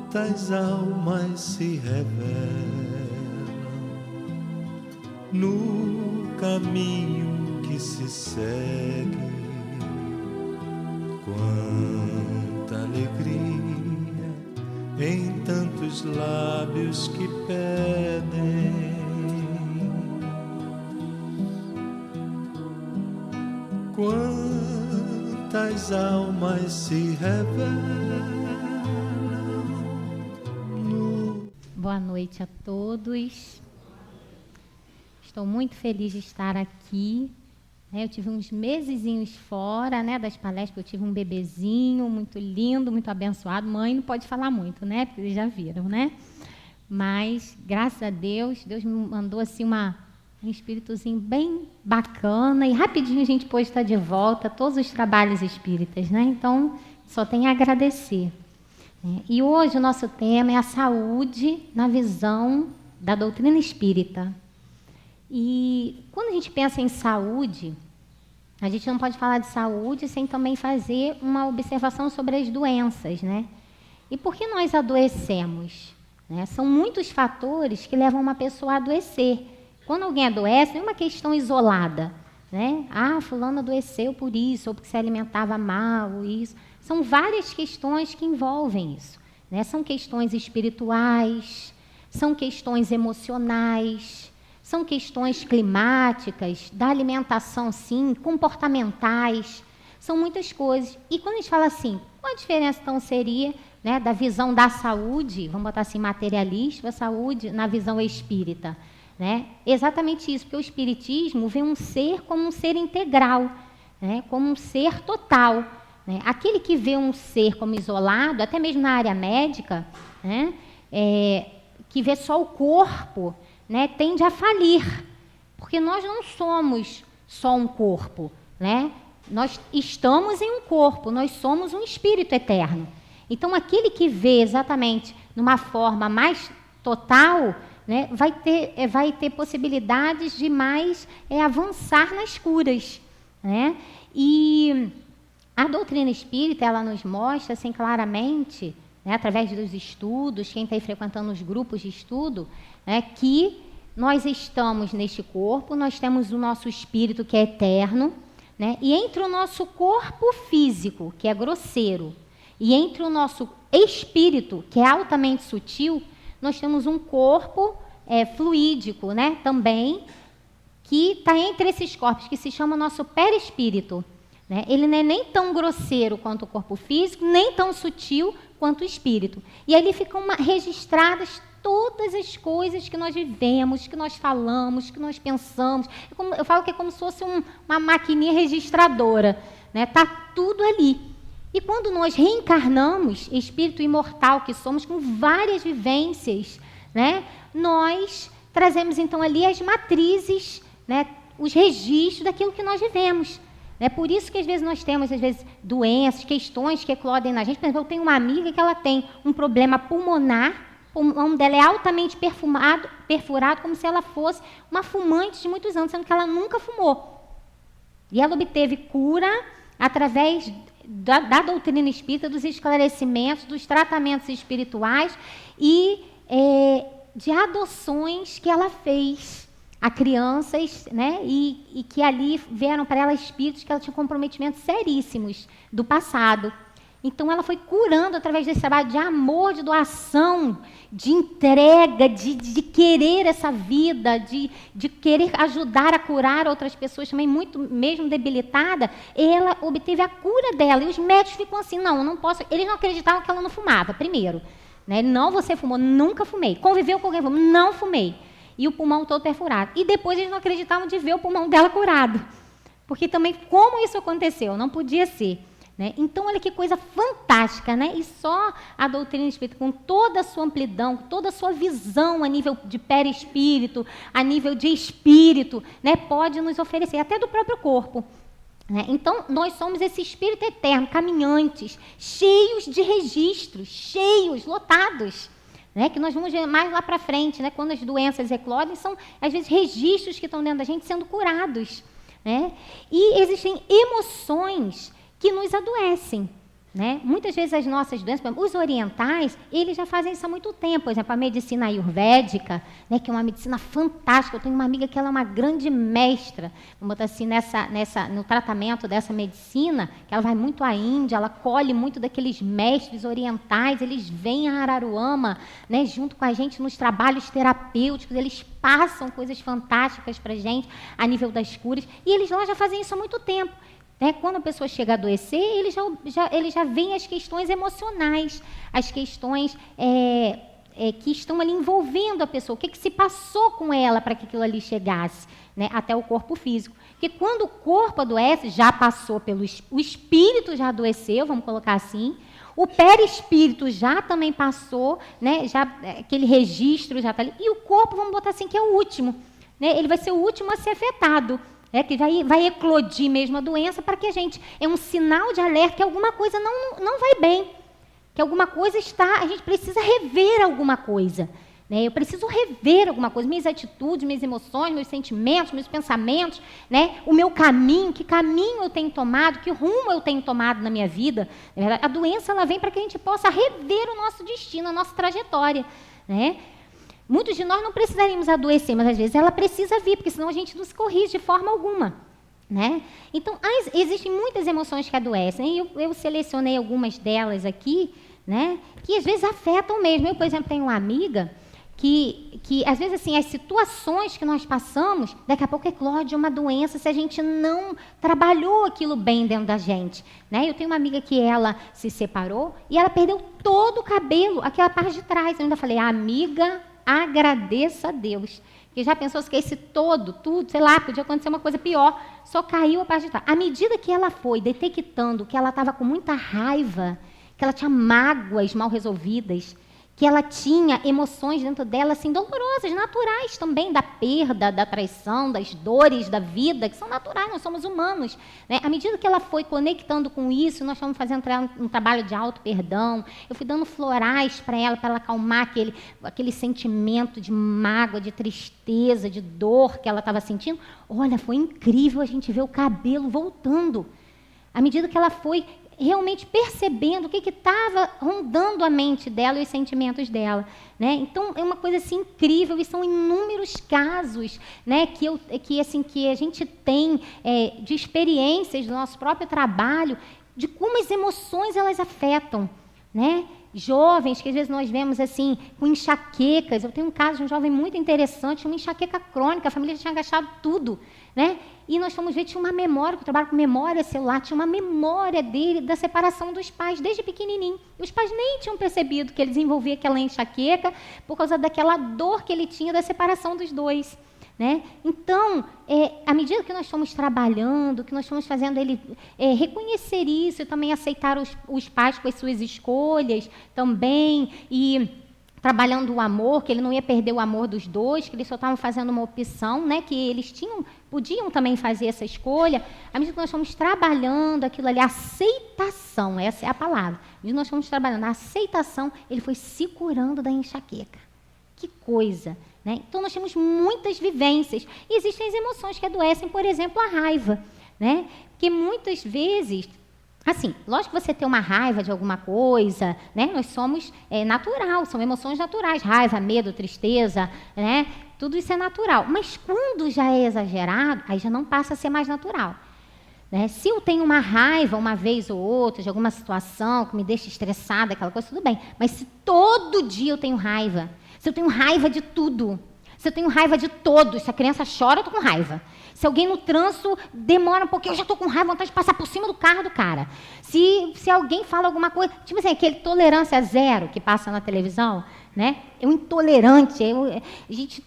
Quantas almas se revelam no caminho que se segue, quanta alegria em tantos lábios que pedem, quantas almas se revelam. Boa noite a todos. Estou muito feliz de estar aqui. Eu tive uns mesezinhos fora, das palestras, eu tive um bebezinho muito lindo, muito abençoado. Mãe não pode falar muito, porque vocês já viram, Mas, graças a Deus, Deus me mandou assim um espíritozinho bem bacana e rapidinho a gente pôde estar de volta a todos os trabalhos espíritas, Então, só tenho a agradecer. E hoje o nosso tema é a saúde na visão da doutrina espírita. E quando a gente pensa em saúde, a gente não pode falar de saúde sem também fazer uma observação sobre as doenças, E por que nós adoecemos? São muitos fatores que levam uma pessoa a adoecer. Quando alguém adoece, não é uma questão isolada, fulano adoeceu por isso, ou porque se alimentava mal, ou isso. São várias questões que envolvem isso, São questões espirituais, são questões emocionais, são questões climáticas, da alimentação, sim, comportamentais, são muitas coisas. E quando a gente fala assim, qual a diferença então seria da visão da saúde, vamos botar assim, materialista, a saúde na visão espírita? Exatamente isso, porque o espiritismo vê um ser como um ser integral, como um ser total. Aquele que vê um ser como isolado, até mesmo na área médica, que vê só o corpo, tende a falir, porque nós não somos só um corpo, Nós estamos em um corpo, nós somos um espírito eterno. Então, aquele que vê exatamente numa forma mais total, vai ter possibilidades de mais avançar nas curas, E a doutrina espírita, ela nos mostra assim, claramente, através dos estudos, quem está aí frequentando os grupos de estudo, que nós estamos neste corpo, nós temos o nosso espírito que é eterno, e entre o nosso corpo físico, que é grosseiro, e entre o nosso espírito, que é altamente sutil, nós temos um corpo fluídico, também, que está entre esses corpos, que se chama nosso perispírito. Ele não é nem tão grosseiro quanto o corpo físico, nem tão sutil quanto o espírito. E ali ficam registradas todas as coisas que nós vivemos, que nós falamos, que nós pensamos. Eu falo que é como se fosse uma maquininha registradora. Está tudo ali. E quando nós reencarnamos, espírito imortal que somos, com várias vivências, nós trazemos então ali as matrizes, os registros daquilo que nós vivemos. É por isso que às vezes nós temos doenças, questões que eclodem na gente. Por exemplo, eu tenho uma amiga que ela tem um problema pulmonar, o pulmão dela é altamente perfurado, como se ela fosse uma fumante de muitos anos, sendo que ela nunca fumou. E ela obteve cura através da doutrina espírita, dos esclarecimentos, dos tratamentos espirituais e de adoções que ela fez a crianças, e que ali vieram para ela espíritos que ela tinha comprometimentos seríssimos do passado. Então, ela foi curando através desse trabalho de amor, de doação, de entrega, de querer essa vida, de querer ajudar a curar outras pessoas também muito mesmo debilitada. Ela obteve a cura dela. E os médicos ficam assim, não posso. Eles não acreditavam que ela não fumava, primeiro. Não, você fumou, nunca fumei. Conviveu com alguém, não fumei. E o pulmão todo perfurado. E depois eles não acreditavam de ver o pulmão dela curado. Porque também, como isso aconteceu? Não podia ser. Então, olha que coisa fantástica, E só a doutrina espírita, com toda a sua amplidão, toda a sua visão a nível de perispírito, a nível de espírito, pode nos oferecer, até do próprio corpo. Então, nós somos esse espírito eterno, caminhantes, cheios de registros, cheios, lotados. Que nós vamos ver mais lá para frente, quando as doenças eclodem, são, às vezes, registros que estão dentro da gente sendo curados. né? E existem emoções que nos adoecem, né? Muitas vezes as nossas doenças, os orientais, eles já fazem isso há muito tempo. Por exemplo, a medicina ayurvédica, né, que é uma medicina fantástica. Eu tenho uma amiga que ela é uma grande mestra, vamos botar assim, no tratamento dessa medicina, que ela vai muito à Índia, ela colhe muito daqueles mestres orientais, eles vêm a Araruama, né, junto com a gente nos trabalhos terapêuticos, eles passam coisas fantásticas para a gente a nível das curas, e eles lá já fazem isso há muito tempo. Quando a pessoa chega a adoecer, ele já vem as questões emocionais, as questões que estão ali envolvendo a pessoa, o que se passou com ela para que aquilo ali chegasse, né, até o corpo físico. Porque quando o corpo adoece, já passou o espírito já adoeceu, vamos colocar assim, o perispírito já também passou, né, já, aquele registro já está ali, e o corpo, vamos botar assim, que é o último, né, ele vai ser o último a ser afetado. Que vai eclodir mesmo a doença, para que é um sinal de alerta que alguma coisa não vai bem, que alguma coisa a gente precisa rever alguma coisa, né? Eu preciso rever alguma coisa, minhas atitudes, minhas emoções, meus sentimentos, meus pensamentos, né? O meu caminho, que caminho eu tenho tomado, que rumo eu tenho tomado na minha vida. A doença ela vem para que a gente possa rever o nosso destino, a nossa trajetória, né? Muitos de nós não precisaríamos adoecer, mas às vezes ela precisa vir, porque senão a gente não se corrige de forma alguma, né? Então, existem muitas emoções que adoecem, e eu selecionei algumas delas aqui, né, que às vezes afetam mesmo. Eu, por exemplo, tenho uma amiga que às vezes, assim, as situações que nós passamos, daqui a pouco eclode uma doença se a gente não trabalhou aquilo bem dentro da gente, né? Eu tenho uma amiga que ela se separou e ela perdeu todo o cabelo, aquela parte de trás. Eu ainda falei, amiga, agradeça a Deus. Porque já pensou se que esse tudo, sei lá, podia acontecer uma coisa pior, só caiu a parte de trás. À medida que ela foi detectando que ela estava com muita raiva, que ela tinha mágoas mal resolvidas, que ela tinha emoções dentro dela, assim, dolorosas, naturais também, da perda, da traição, das dores da vida, que são naturais, nós somos humanos, né? À medida que ela foi conectando com isso, nós estamos fazendo um trabalho de auto-perdão, eu fui dando florais para ela acalmar aquele sentimento de mágoa, de tristeza, de dor que ela estava sentindo. Olha, foi incrível a gente ver o cabelo voltando. À medida que ela foi realmente percebendo o que estava rondando a mente dela e os sentimentos dela, né? Então, é uma coisa assim, incrível, e são inúmeros casos, né, que a gente tem de experiências do nosso próprio trabalho, de como as emoções elas afetam, né? Jovens que às vezes nós vemos assim, com enxaquecas. Eu tenho um caso de um jovem muito interessante, uma enxaqueca crônica, a família já tinha gastado tudo, né? E nós fomos ver, tinha uma memória, que eu trabalho com memória celular, tinha uma memória dele da separação dos pais, desde pequenininho. E os pais nem tinham percebido que ele desenvolvia aquela enxaqueca por causa daquela dor que ele tinha da separação dos dois, né? Então, à medida que nós fomos trabalhando, que nós fomos fazendo ele reconhecer isso e também aceitar os pais com as suas escolhas também, e trabalhando o amor, que ele não ia perder o amor dos dois, que eles só estavam fazendo uma opção, né, que eles podiam também fazer essa escolha. À medida que nós fomos trabalhando aquilo ali, a aceitação, essa é a palavra. À medida que nós fomos trabalhando a aceitação, ele foi se curando da enxaqueca. Que coisa, né? Então, nós temos muitas vivências. E existem as emoções que adoecem, por exemplo, a raiva, né? Porque muitas vezes, assim, lógico que você tem uma raiva de alguma coisa, né? Nós somos natural, são emoções naturais, raiva, medo, tristeza, né? Tudo isso é natural. Mas quando já é exagerado, aí já não passa a ser mais natural, né? Se eu tenho uma raiva uma vez ou outra de alguma situação que me deixa estressada, aquela coisa, tudo bem. Mas se todo dia eu tenho raiva, se eu tenho raiva de tudo, se eu tenho raiva de todos, se a criança chora, eu estou com raiva. Se alguém no trânsito demora um pouquinho, eu já estou com raiva, vontade de passar por cima do carro do cara. Se alguém fala alguma coisa, tipo assim, aquele tolerância zero que passa na televisão, né? É um intolerante,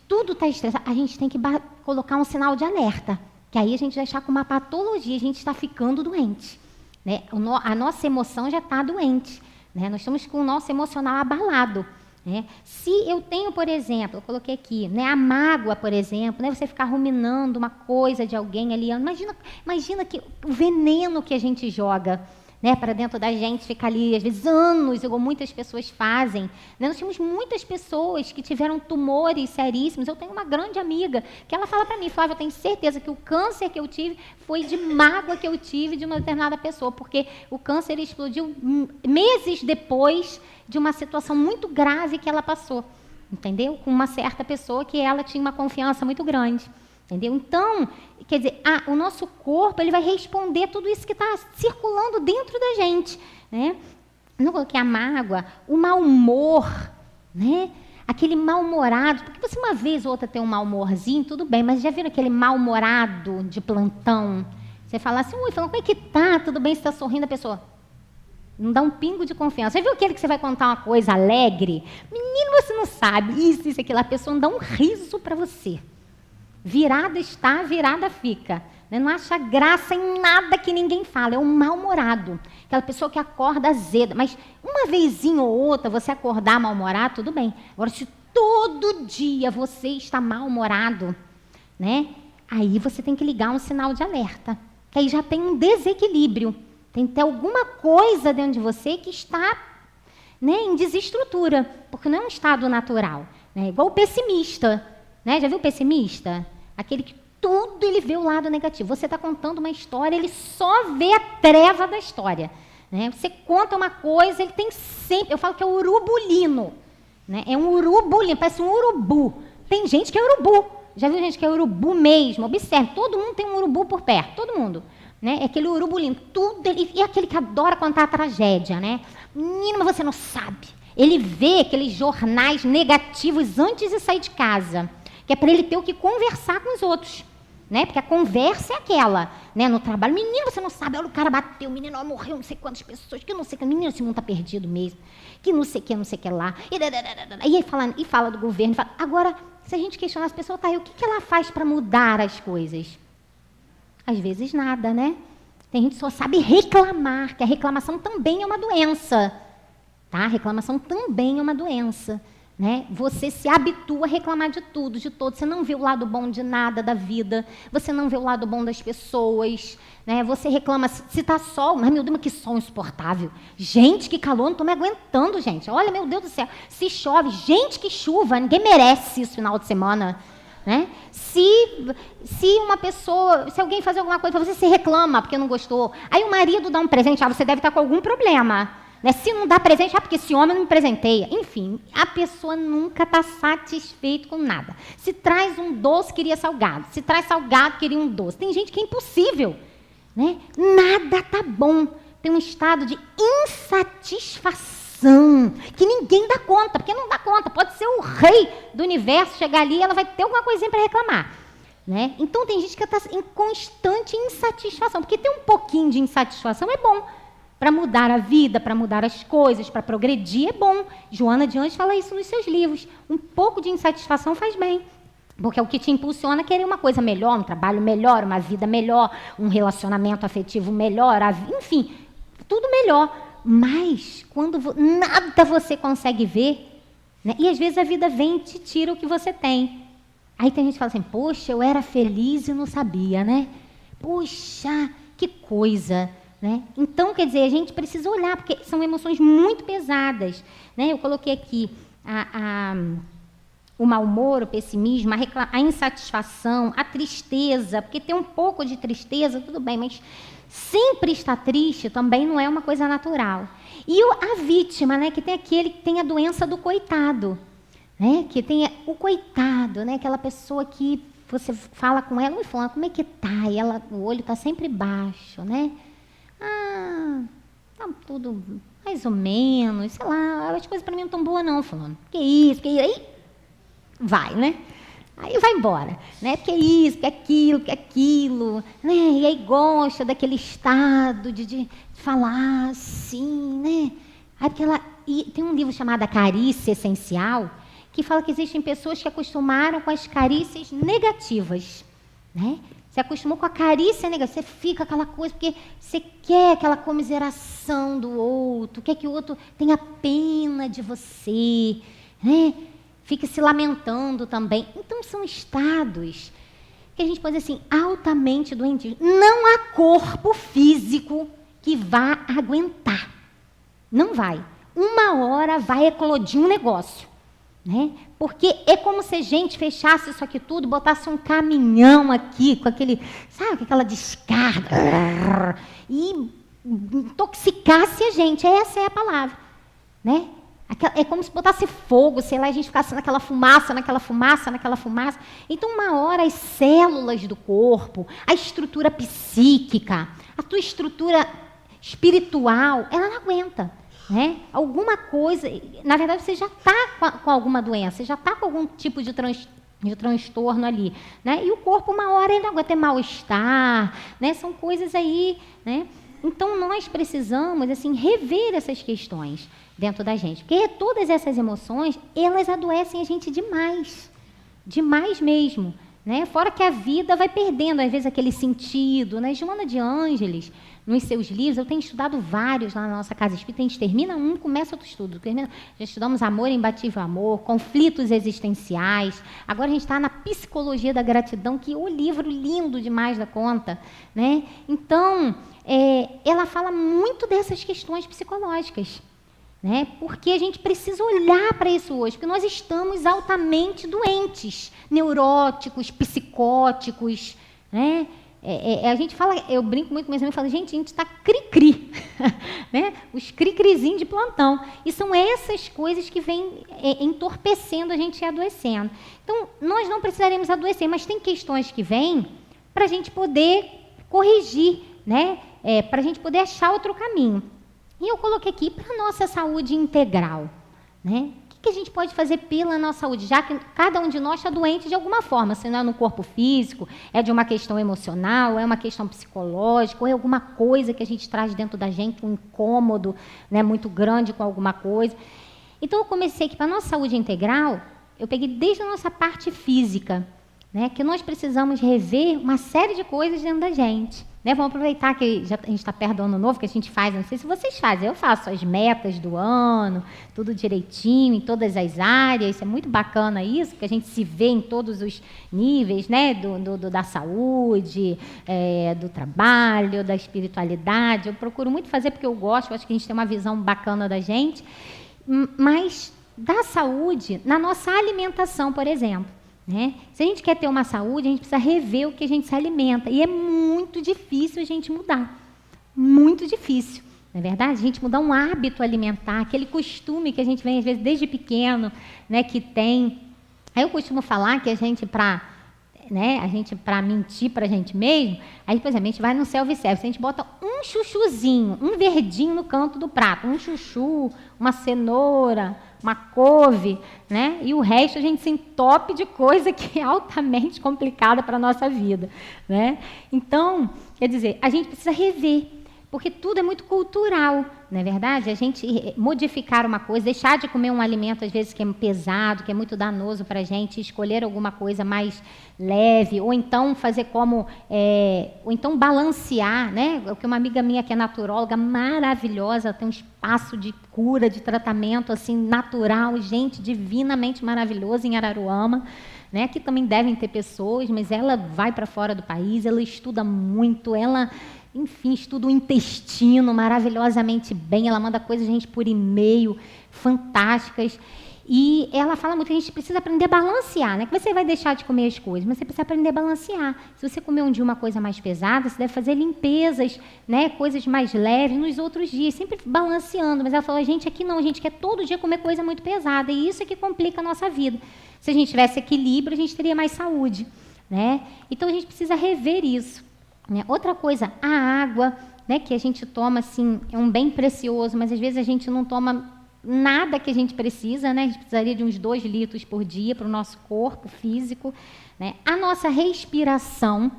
tudo está estressado. A gente tem que colocar um sinal de alerta, que aí a gente vai estar com uma patologia, a gente está ficando doente, né? A nossa emoção já está doente, né? Nós estamos com o nosso emocional abalado. Se eu tenho, por exemplo, eu coloquei aqui, né, a mágoa, por exemplo, né, você ficar ruminando uma coisa de alguém ali, imagina que o veneno que a gente joga, né, para dentro da gente, fica ali, às vezes, anos, igual muitas pessoas fazem. Né? Nós temos muitas pessoas que tiveram tumores seríssimos. Eu tenho uma grande amiga que ela fala para mim, Flávia, eu tenho certeza que o câncer que eu tive foi de mágoa que eu tive de uma determinada pessoa, porque o câncer explodiu meses depois de uma situação muito grave que ela passou, entendeu? Com uma certa pessoa que ela tinha uma confiança muito grande. Entendeu? Então, quer dizer, o nosso corpo ele vai responder tudo isso que está circulando dentro da gente. Né? Não coloquei a mágoa, o mau humor, né? Aquele mal-humorado, porque você uma vez ou outra tem um mau humorzinho, tudo bem, mas já viram aquele mal-humorado de plantão? Você fala assim, ui, como é que tá? Tudo bem, você está sorrindo, a pessoa não dá um pingo de confiança. Já viu aquele que você vai contar uma coisa alegre? Menino, você não sabe, isso, aquilo, a pessoa não dá um riso para você. Virada está, virada fica. Né? Não acha graça em nada que ninguém fala. É um mal-humorado. Aquela pessoa que acorda azeda. Mas uma vezinha ou outra você acordar mal-humorado, tudo bem. Agora, se todo dia você está mal-humorado, né? Aí você tem que ligar um sinal de alerta. Que aí já tem um desequilíbrio. Tem que ter alguma coisa dentro de você que está, né, em desestrutura. Porque não é um estado natural. Né? Igual o pessimista. Né? Já viu o pessimista? Aquele que tudo ele vê o lado negativo. Você está contando uma história, ele só vê a treva da história. Né? Você conta uma coisa, ele tem sempre... Eu falo que é urubulino. Né? É um urubulino, parece um urubu. Tem gente que é urubu. Já viu gente que é urubu mesmo? Observe, todo mundo tem um urubu por perto, todo mundo. Né? É aquele urubulino. Tudo ele, e aquele que adora contar a tragédia. Né? Menino, mas você não sabe. Ele vê aqueles jornais negativos antes de sair de casa. Que é para ele ter o que conversar com os outros, né? Porque a conversa é aquela, né? No trabalho, menino, você não sabe, olha, o cara bateu, o menino, ó, morreu não sei quantas pessoas, que não sei que, menino, esse mundo está perdido mesmo, que não sei que lá, e aí fala do governo, fala. Agora, se a gente questionar as pessoas, tá aí, o que ela faz para mudar as coisas? Às vezes nada, né? Tem gente que só sabe reclamar, que a reclamação também é uma doença, tá? A reclamação também é uma doença. Né? Você se habitua a reclamar de tudo, de todo. Você não vê o lado bom de nada da vida. Você não vê o lado bom das pessoas. Né? Você reclama, se está sol, mas meu Deus, que sol insuportável. Gente, que calor, não estou me aguentando, gente. Olha, meu Deus do céu, se chove, gente, que chuva, ninguém merece isso final de semana. Né? Se uma pessoa, se alguém fazer alguma coisa para você, se reclama porque não gostou. Aí o marido dá um presente, você deve estar com algum problema. Né? Se não dá presente, porque esse homem não me presenteia. Enfim, a pessoa nunca está satisfeita com nada. Se traz um doce, queria salgado. Se traz salgado, queria um doce. Tem gente que é impossível. Né? Nada está bom. Tem um estado de insatisfação, que ninguém dá conta, porque não dá conta. Pode ser o rei do universo, chegar ali e ela vai ter alguma coisinha para reclamar. Né? Então, tem gente que está em constante insatisfação, porque ter um pouquinho de insatisfação é bom. Para mudar a vida, para mudar as coisas, para progredir, é bom. Joana de Anjos fala isso nos seus livros. Um pouco de insatisfação faz bem. Porque é o que te impulsiona a querer uma coisa melhor, um trabalho melhor, uma vida melhor, um relacionamento afetivo melhor, enfim, tudo melhor. Mas, quando nada você consegue ver, né? E às vezes a vida vem e te tira o que você tem. Aí tem gente que fala assim, poxa, eu era feliz e não sabia, né? Poxa, que coisa... Né? Então, quer dizer, a gente precisa olhar, porque são emoções muito pesadas. Né? Eu coloquei aqui o mau humor, o pessimismo, a insatisfação, a tristeza, porque tem um pouco de tristeza, tudo bem, mas sempre estar triste também não é uma coisa natural. E a vítima, né, que tem aquele que tem a doença do coitado, né, que tem o coitado, né, aquela pessoa que você fala com ela, fala, como é que tá? E o olho está sempre baixo, né? Tá tudo mais ou menos, sei lá, as coisas para mim não estão boas não, falando. Que isso, aí vai, né? Aí vai embora, né? Porque isso, porque aquilo, né? E aí gosta daquele estado de falar assim, né? Aí e tem um livro chamado A Carícia Essencial, que fala que existem pessoas que acostumaram com as carícias negativas, né? Você acostumou com a carícia negativa, você fica aquela coisa, porque você quer aquela comiseração do outro, quer que o outro tenha pena de você, né? Fica se lamentando também. Então, são estados que a gente pode dizer assim, altamente doentios. Não há corpo físico que vá aguentar. Não vai. Uma hora vai eclodir um negócio, né? Porque é como se a gente fechasse isso aqui tudo, botasse um caminhão aqui, com aquele, sabe, com aquela descarga, e intoxicasse a gente. Essa é a palavra, né? É como se botasse fogo, sei lá, a gente ficasse naquela fumaça. Então, uma hora, as células do corpo, a estrutura psíquica, a tua estrutura espiritual, ela não aguenta, né? Alguma coisa, na verdade, você já está com alguma doença, você já está com algum tipo de transtorno ali, né? E o corpo, uma hora, ele não aguenta ter mal-estar, né? São coisas aí, né? Então, nós precisamos, assim, rever essas questões dentro da gente. Porque todas essas emoções, elas adoecem a gente demais. Demais mesmo, né? Fora que a vida vai perdendo, às vezes, aquele sentido, né? Joana de Ângeles, nos seus livros, eu tenho estudado vários lá na nossa Casa Espírita, a gente termina um, começa outro estudo. Já estudamos Amor, Imbatível Amor, Conflitos Existenciais, agora a gente está na Psicologia da Gratidão, que é um livro lindo demais da conta, né? Então, ela fala muito dessas questões psicológicas, né? Porque a gente precisa olhar para isso hoje, porque nós estamos altamente doentes, neuróticos, psicóticos, né? A gente fala, eu brinco muito com meus amigos, falo, gente, a gente está cri-cri, né? Os cri-crizinhos de plantão. E são essas coisas que vêm entorpecendo a gente e adoecendo. Então, nós não precisaremos adoecer, mas tem questões que vêm para a gente poder corrigir, né? Para a gente poder achar outro caminho. E eu coloquei aqui para a nossa saúde integral, né? O que a gente pode fazer pela nossa saúde, já que cada um de nós está doente de alguma forma, se não é no corpo físico, é de uma questão emocional, é uma questão psicológica, ou é alguma coisa que a gente traz dentro da gente, um incômodo, né, muito grande com alguma coisa. Então, eu comecei aqui para a nossa saúde integral, eu peguei desde a nossa parte física, né, que nós precisamos rever uma série de coisas dentro da gente. Né, vamos aproveitar que a gente está perto do ano novo, que a gente faz, não sei se vocês fazem, eu faço as metas do ano, tudo direitinho, em todas as áreas, é muito bacana isso, porque a gente se vê em todos os níveis, né, da saúde, do trabalho, da espiritualidade. Eu procuro muito fazer porque eu gosto, eu acho que a gente tem uma visão bacana da gente, mas da saúde, na nossa alimentação, por exemplo. Né? Se a gente quer ter uma saúde, a gente precisa rever o que a gente se alimenta. E é muito difícil a gente mudar. Muito difícil. Não é verdade? A gente mudar um hábito alimentar, aquele costume que a gente vem, às vezes, desde pequeno, né, que tem. Aí eu costumo falar que a gente, para mentir para a gente mesmo, aí, por exemplo, a gente vai no self-service, a gente bota um chuchuzinho, um verdinho no canto do prato, um chuchu, uma cenoura, uma couve, né? E o resto a gente se entope de coisa que é altamente complicada para a nossa vida, né? Então, quer dizer, a gente precisa rever, porque tudo é muito cultural, não é verdade? A gente modificar uma coisa, deixar de comer um alimento, às vezes, que é pesado, que é muito danoso para a gente, escolher alguma coisa mais leve, ou então fazer como, ou então balancear, né? O que uma amiga minha que é naturóloga, maravilhosa, tem um espaço de cura, de tratamento, assim, natural, gente, divinamente maravilhoso em Araruama, né? Aqui também devem ter pessoas, mas ela vai para fora do país, ela estuda muito, ela... Enfim, estuda o intestino maravilhosamente bem, ela manda coisas a gente por e-mail, fantásticas. E ela fala muito que a gente precisa aprender a balancear, né? Que você vai deixar de comer as coisas, mas você precisa aprender a balancear. Se você comer um dia uma coisa mais pesada, você deve fazer limpezas, né? Coisas mais leves nos outros dias, sempre balanceando. Mas ela falou, a gente aqui não, a gente quer todo dia comer coisa muito pesada, e isso é que complica a nossa vida. Se a gente tivesse equilíbrio, a gente teria mais saúde, né? Então, a gente precisa rever isso. Outra coisa, a água, né, que a gente toma, assim, é um bem precioso, mas às vezes a gente não toma nada que a gente precisa, né? A gente precisaria de uns 2 litros por dia para o nosso corpo físico, né? A nossa respiração,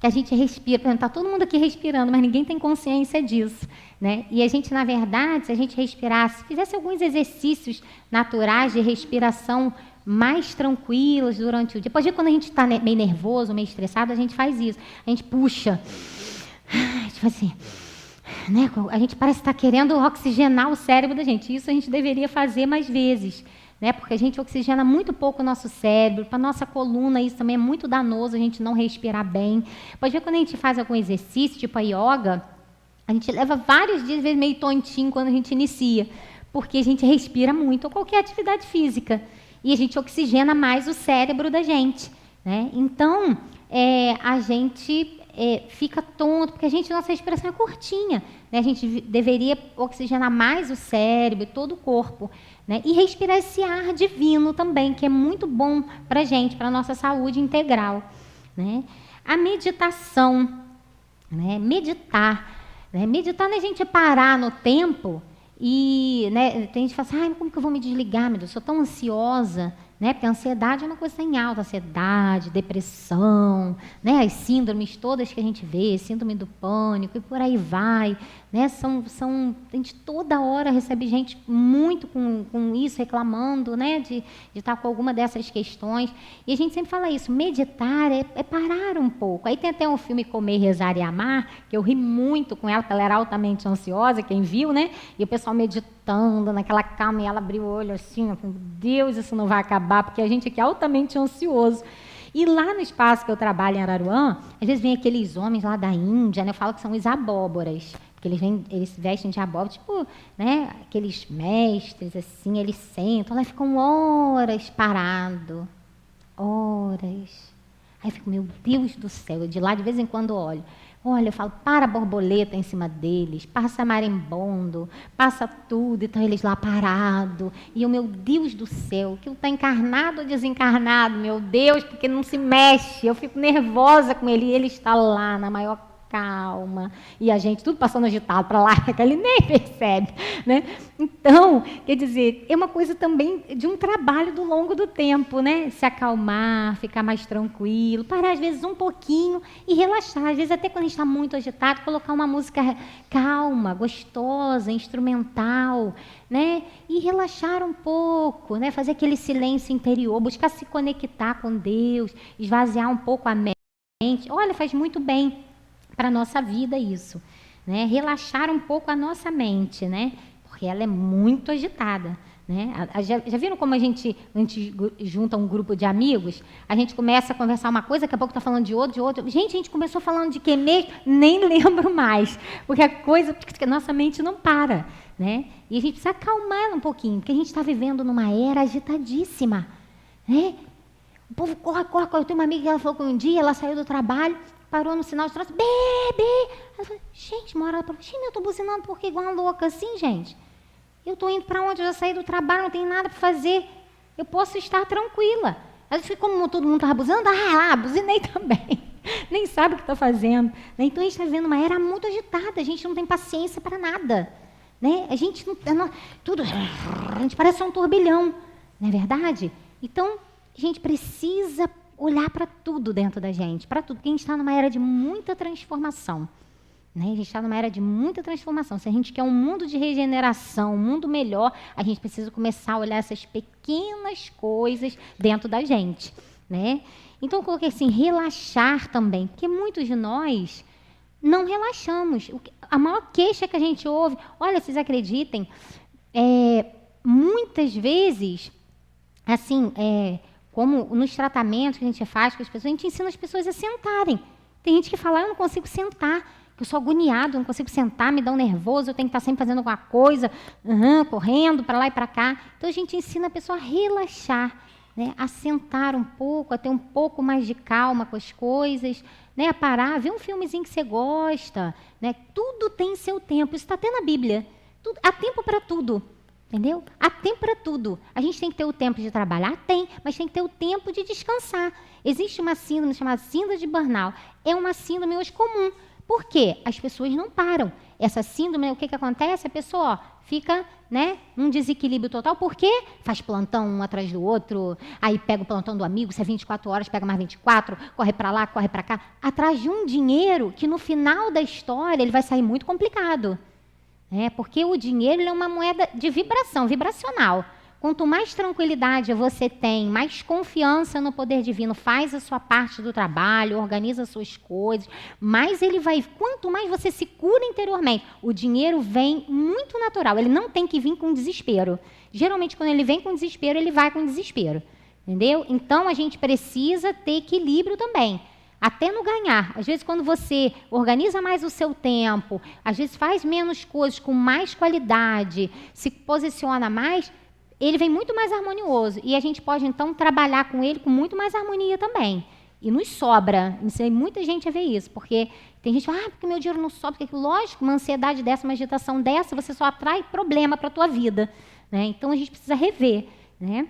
que a gente respira, está todo mundo aqui respirando, mas ninguém tem consciência disso, né? E a gente, na verdade, se a gente respirasse, fizesse alguns exercícios naturais de respiração mais tranquilos durante o dia. Pode ver quando a gente está meio nervoso, meio estressado, a gente faz isso. A gente puxa, a gente faz assim, né? A gente parece estar querendo oxigenar o cérebro da gente. Isso a gente deveria fazer mais vezes, né? Porque a gente oxigena muito pouco o nosso cérebro, para a nossa coluna isso também é muito danoso, a gente não respirar bem. Pode ver quando a gente faz algum exercício, tipo a yoga, A gente leva vários dias, às vezes meio tontinho quando a gente inicia, porque a gente respira muito, ou qualquer atividade física, e a gente oxigena mais o cérebro da gente, né? Então, a gente fica tonto, porque nossa respiração é curtinha, né? A gente deveria oxigenar mais o cérebro e todo o corpo, né? E respirar esse ar divino também, que é muito bom para a gente, para a nossa saúde integral, né? A meditação, né? Meditar não é a gente parar no tempo e, né, tem gente que fala assim, como que eu vou me desligar, meu Deus, eu sou tão ansiosa, né? Porque a ansiedade é uma coisa em alta, ansiedade, depressão, né? As síndromes todas que a gente vê, síndrome do pânico e por aí vai, né? A gente toda hora recebe gente muito com isso, reclamando, né? De estar com alguma dessas questões. E a gente sempre fala isso, meditar é parar um pouco. Aí tem até um filme Comer, Rezar e Amar, que eu ri muito com ela, porque ela era altamente ansiosa, quem viu, né? E o pessoal meditando naquela calma, e ela abriu o olho assim, meu Deus, isso não vai acabar, porque a gente aqui é altamente ansioso. E lá no espaço que eu trabalho em Araruama, às vezes vem aqueles homens lá da Índia, né? Eu falo que são os abóboras, porque eles vestem de abóbora, tipo, né? Aqueles mestres, assim, eles sentam, lá ficam horas parados, horas. Aí eu fico, meu Deus do céu, eu de lá de vez em quando olho. Olha, eu falo, para a borboleta em cima deles, passa marimbondo, passa tudo, então eles lá parados. E eu, meu Deus do céu, que está encarnado ou desencarnado, meu Deus, porque não se mexe. Eu fico nervosa com ele, e ele está lá na maior calma, e a gente tudo passando agitado para lá, que ele nem percebe, né? Então, quer dizer, é uma coisa também de um trabalho do longo do tempo, né? Se acalmar, ficar mais tranquilo, parar às vezes um pouquinho e relaxar, às vezes até quando a gente está muito agitado, colocar uma música calma, gostosa, instrumental, né? E relaxar um pouco, né? Fazer aquele silêncio interior, buscar se conectar com Deus, esvaziar um pouco a mente. Olha, faz muito bem para a nossa vida isso, né? Relaxar um pouco a nossa mente, né? Porque ela é muito agitada, né? Já viram como a gente junta um grupo de amigos, a gente começa a conversar uma coisa, daqui a pouco está falando de outro. Gente, a gente começou falando de quê mesmo? Nem lembro mais, porque a coisa, porque a nossa mente não para, né? E a gente precisa acalmar ela um pouquinho, porque a gente está vivendo numa era agitadíssima, né? O povo corre. Eu tenho uma amiga que ela falou que um dia ela saiu do trabalho, parou no sinal de trânsito, bebê. Ela falou, gente, uma hora ela falou, eu estou buzinando porque igual uma louca assim, gente. Eu estou indo para onde? Eu já saí do trabalho, não tenho nada para fazer. Eu posso estar tranquila. Às vezes, como todo mundo estava buzinando, buzinei também. Nem sabe o que está fazendo. Então, a gente está vivendo uma era muito agitada, a gente não tem paciência para nada. Né? A gente a gente parece um turbilhão, não é verdade? Então, a gente precisa olhar para tudo dentro da gente, para tudo, porque a gente está numa era de muita transformação. Né? A gente está numa era de muita transformação. Se a gente quer um mundo de regeneração, um mundo melhor, a gente precisa começar a olhar essas pequenas coisas dentro da gente. Né? Então, eu coloquei assim, relaxar também, porque muitos de nós não relaxamos. A maior queixa que a gente ouve, olha, vocês acreditem, muitas vezes, assim, como nos tratamentos que a gente faz com as pessoas, a gente ensina as pessoas a sentarem. Tem gente que fala, eu não consigo sentar, que eu sou agoniado, eu não consigo sentar, me dá um nervoso, eu tenho que estar sempre fazendo alguma coisa, correndo para lá e para cá. Então, a gente ensina a pessoa a relaxar, né, a sentar um pouco, a ter um pouco mais de calma com as coisas, né, a parar, ver um filmezinho que você gosta. Né, tudo tem seu tempo, isso está até na Bíblia. Há tempo para tudo. Entendeu? Há tempo para tudo. A gente tem que ter o tempo de trabalhar? Tem, mas tem que ter o tempo de descansar. Existe uma síndrome chamada síndrome de burnout. É uma síndrome hoje comum. Por quê? As pessoas não param. Essa síndrome, o que acontece? A pessoa fica, né, num desequilíbrio total. Por quê? Faz plantão um atrás do outro, aí pega o plantão do amigo, se é 24 horas, pega mais 24, corre para lá, corre para cá, atrás de um dinheiro que no final da história ele vai sair muito complicado. Porque o dinheiro é uma moeda de vibração, vibracional. Quanto mais tranquilidade você tem, mais confiança no poder divino, faz a sua parte do trabalho, organiza as suas coisas, mais ele vai... Quanto mais você se cura interiormente, o dinheiro vem muito natural, ele não tem que vir com desespero. Geralmente, quando ele vem com desespero, ele vai com desespero. Entendeu? Então, a gente precisa ter equilíbrio também. Até no ganhar. Às vezes, quando você organiza mais o seu tempo, às vezes faz menos coisas com mais qualidade, se posiciona mais, ele vem muito mais harmonioso. E a gente pode, então, trabalhar com ele com muito mais harmonia também. E nos sobra. Muita gente vê isso, porque tem gente que fala, porque meu dinheiro não sobra, porque, lógico, uma ansiedade dessa, uma agitação dessa, você só atrai problema para a tua vida. Né? Então, a gente precisa rever. Né?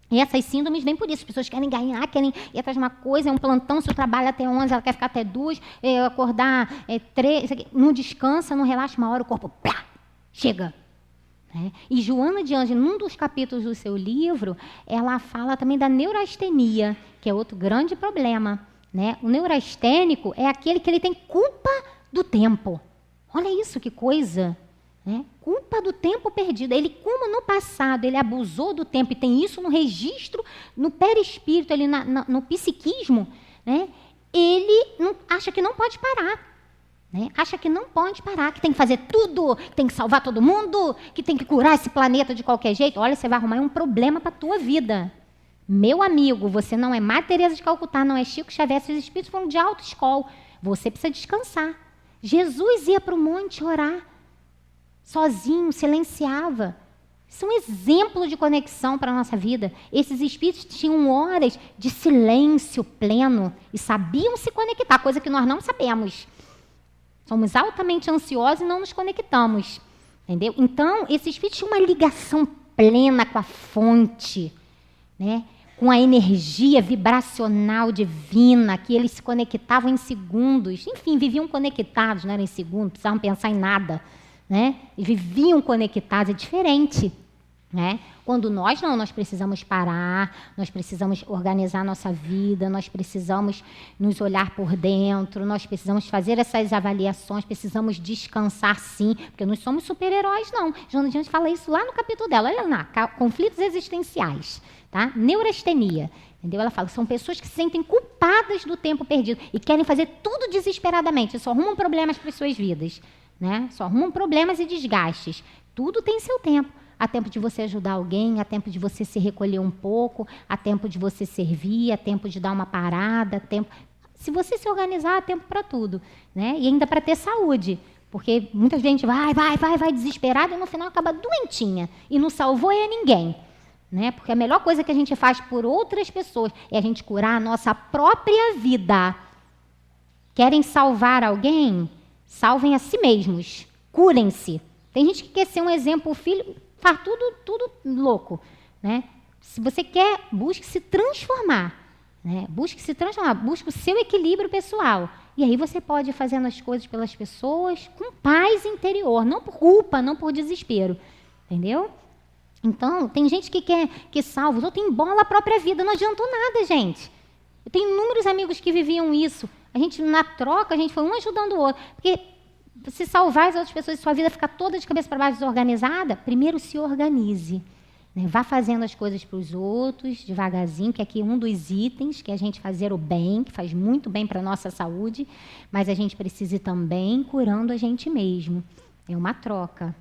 E essas síndromes vêm por isso. As pessoas querem ganhar, querem ir atrás de uma coisa, é um plantão, se eu trabalho até 11, ela quer ficar até 2, acordar 3, não descansa, não relaxa uma hora, o corpo, plá, chega. Né? E Joana de Ângeles, num dos capítulos do seu livro, ela fala também da neurastenia, que é outro grande problema. Né? O neurastênico é aquele que ele tem culpa do tempo. Olha isso, que coisa. Né? Culpa do tempo perdido. Ele, como no passado ele abusou do tempo, e tem isso no registro, no perispírito, ali no psiquismo, né? Ele acha que não pode parar. Né? Acha que não pode parar, que tem que fazer tudo, que tem que salvar todo mundo, que tem que curar esse planeta de qualquer jeito. Olha, você vai arrumar um problema para a tua vida. Meu amigo, você não é Madre Teresa de Calcutá, não é Chico Xavier, esses espíritos foram de autoescola. Você precisa descansar. Jesus ia para o monte orar, sozinho, silenciava. São exemplos de conexão para a nossa vida. Esses espíritos tinham horas de silêncio pleno e sabiam se conectar, coisa que nós não sabemos. Somos altamente ansiosos e não nos conectamos. Entendeu? Então, esse espírito tinha uma ligação plena com a fonte, né? Com a energia vibracional divina, que eles se conectavam em segundos. Enfim, viviam conectados, não era em segundos, não precisavam pensar em nada. Né? E viviam conectados, é diferente. Né? Quando nós não, nós precisamos parar, nós precisamos organizar a nossa vida, nós precisamos nos olhar por dentro, nós precisamos fazer essas avaliações, precisamos descansar sim, porque não somos super-heróis não. Joana de Ângeles fala isso lá no capítulo dela, olha lá, conflitos existenciais, tá? Neurastenia. Entendeu? Ela fala, são pessoas que se sentem culpadas do tempo perdido e querem fazer tudo desesperadamente, só arrumam problemas para as suas vidas. Né? Só arrumam problemas e desgastes. Tudo tem seu tempo. Há tempo de você ajudar alguém, há tempo de você se recolher um pouco, há tempo de você servir, há tempo de dar uma parada, tempo... Se você se organizar, há tempo para tudo. Né? E ainda para ter saúde. Porque muita gente vai desesperada e no final acaba doentinha. E não salvou ninguém. Né? Porque a melhor coisa que a gente faz por outras pessoas é a gente curar a nossa própria vida. Querem salvar alguém? Salvem a si mesmos, curem-se. Tem gente que quer ser um exemplo, o filho faz tudo louco. Né? Se você quer, busque se transformar. Né? Busque se transformar, busque o seu equilíbrio pessoal. E aí você pode ir fazendo as coisas pelas pessoas com paz interior, não por culpa, não por desespero. Entendeu? Então, tem gente que quer que salva, os outros embola a própria vida, não adiantou nada, gente. Eu tenho inúmeros amigos que viviam isso. A gente, na troca, a gente foi um ajudando o outro. Porque se salvar as outras pessoas e sua vida ficar toda de cabeça para baixo desorganizada, primeiro se organize. Né? Vá fazendo as coisas para os outros, devagarzinho, que aqui é um dos itens, que é a gente fazer o bem, que faz muito bem para a nossa saúde, mas a gente precisa ir também curando a gente mesmo. É uma troca.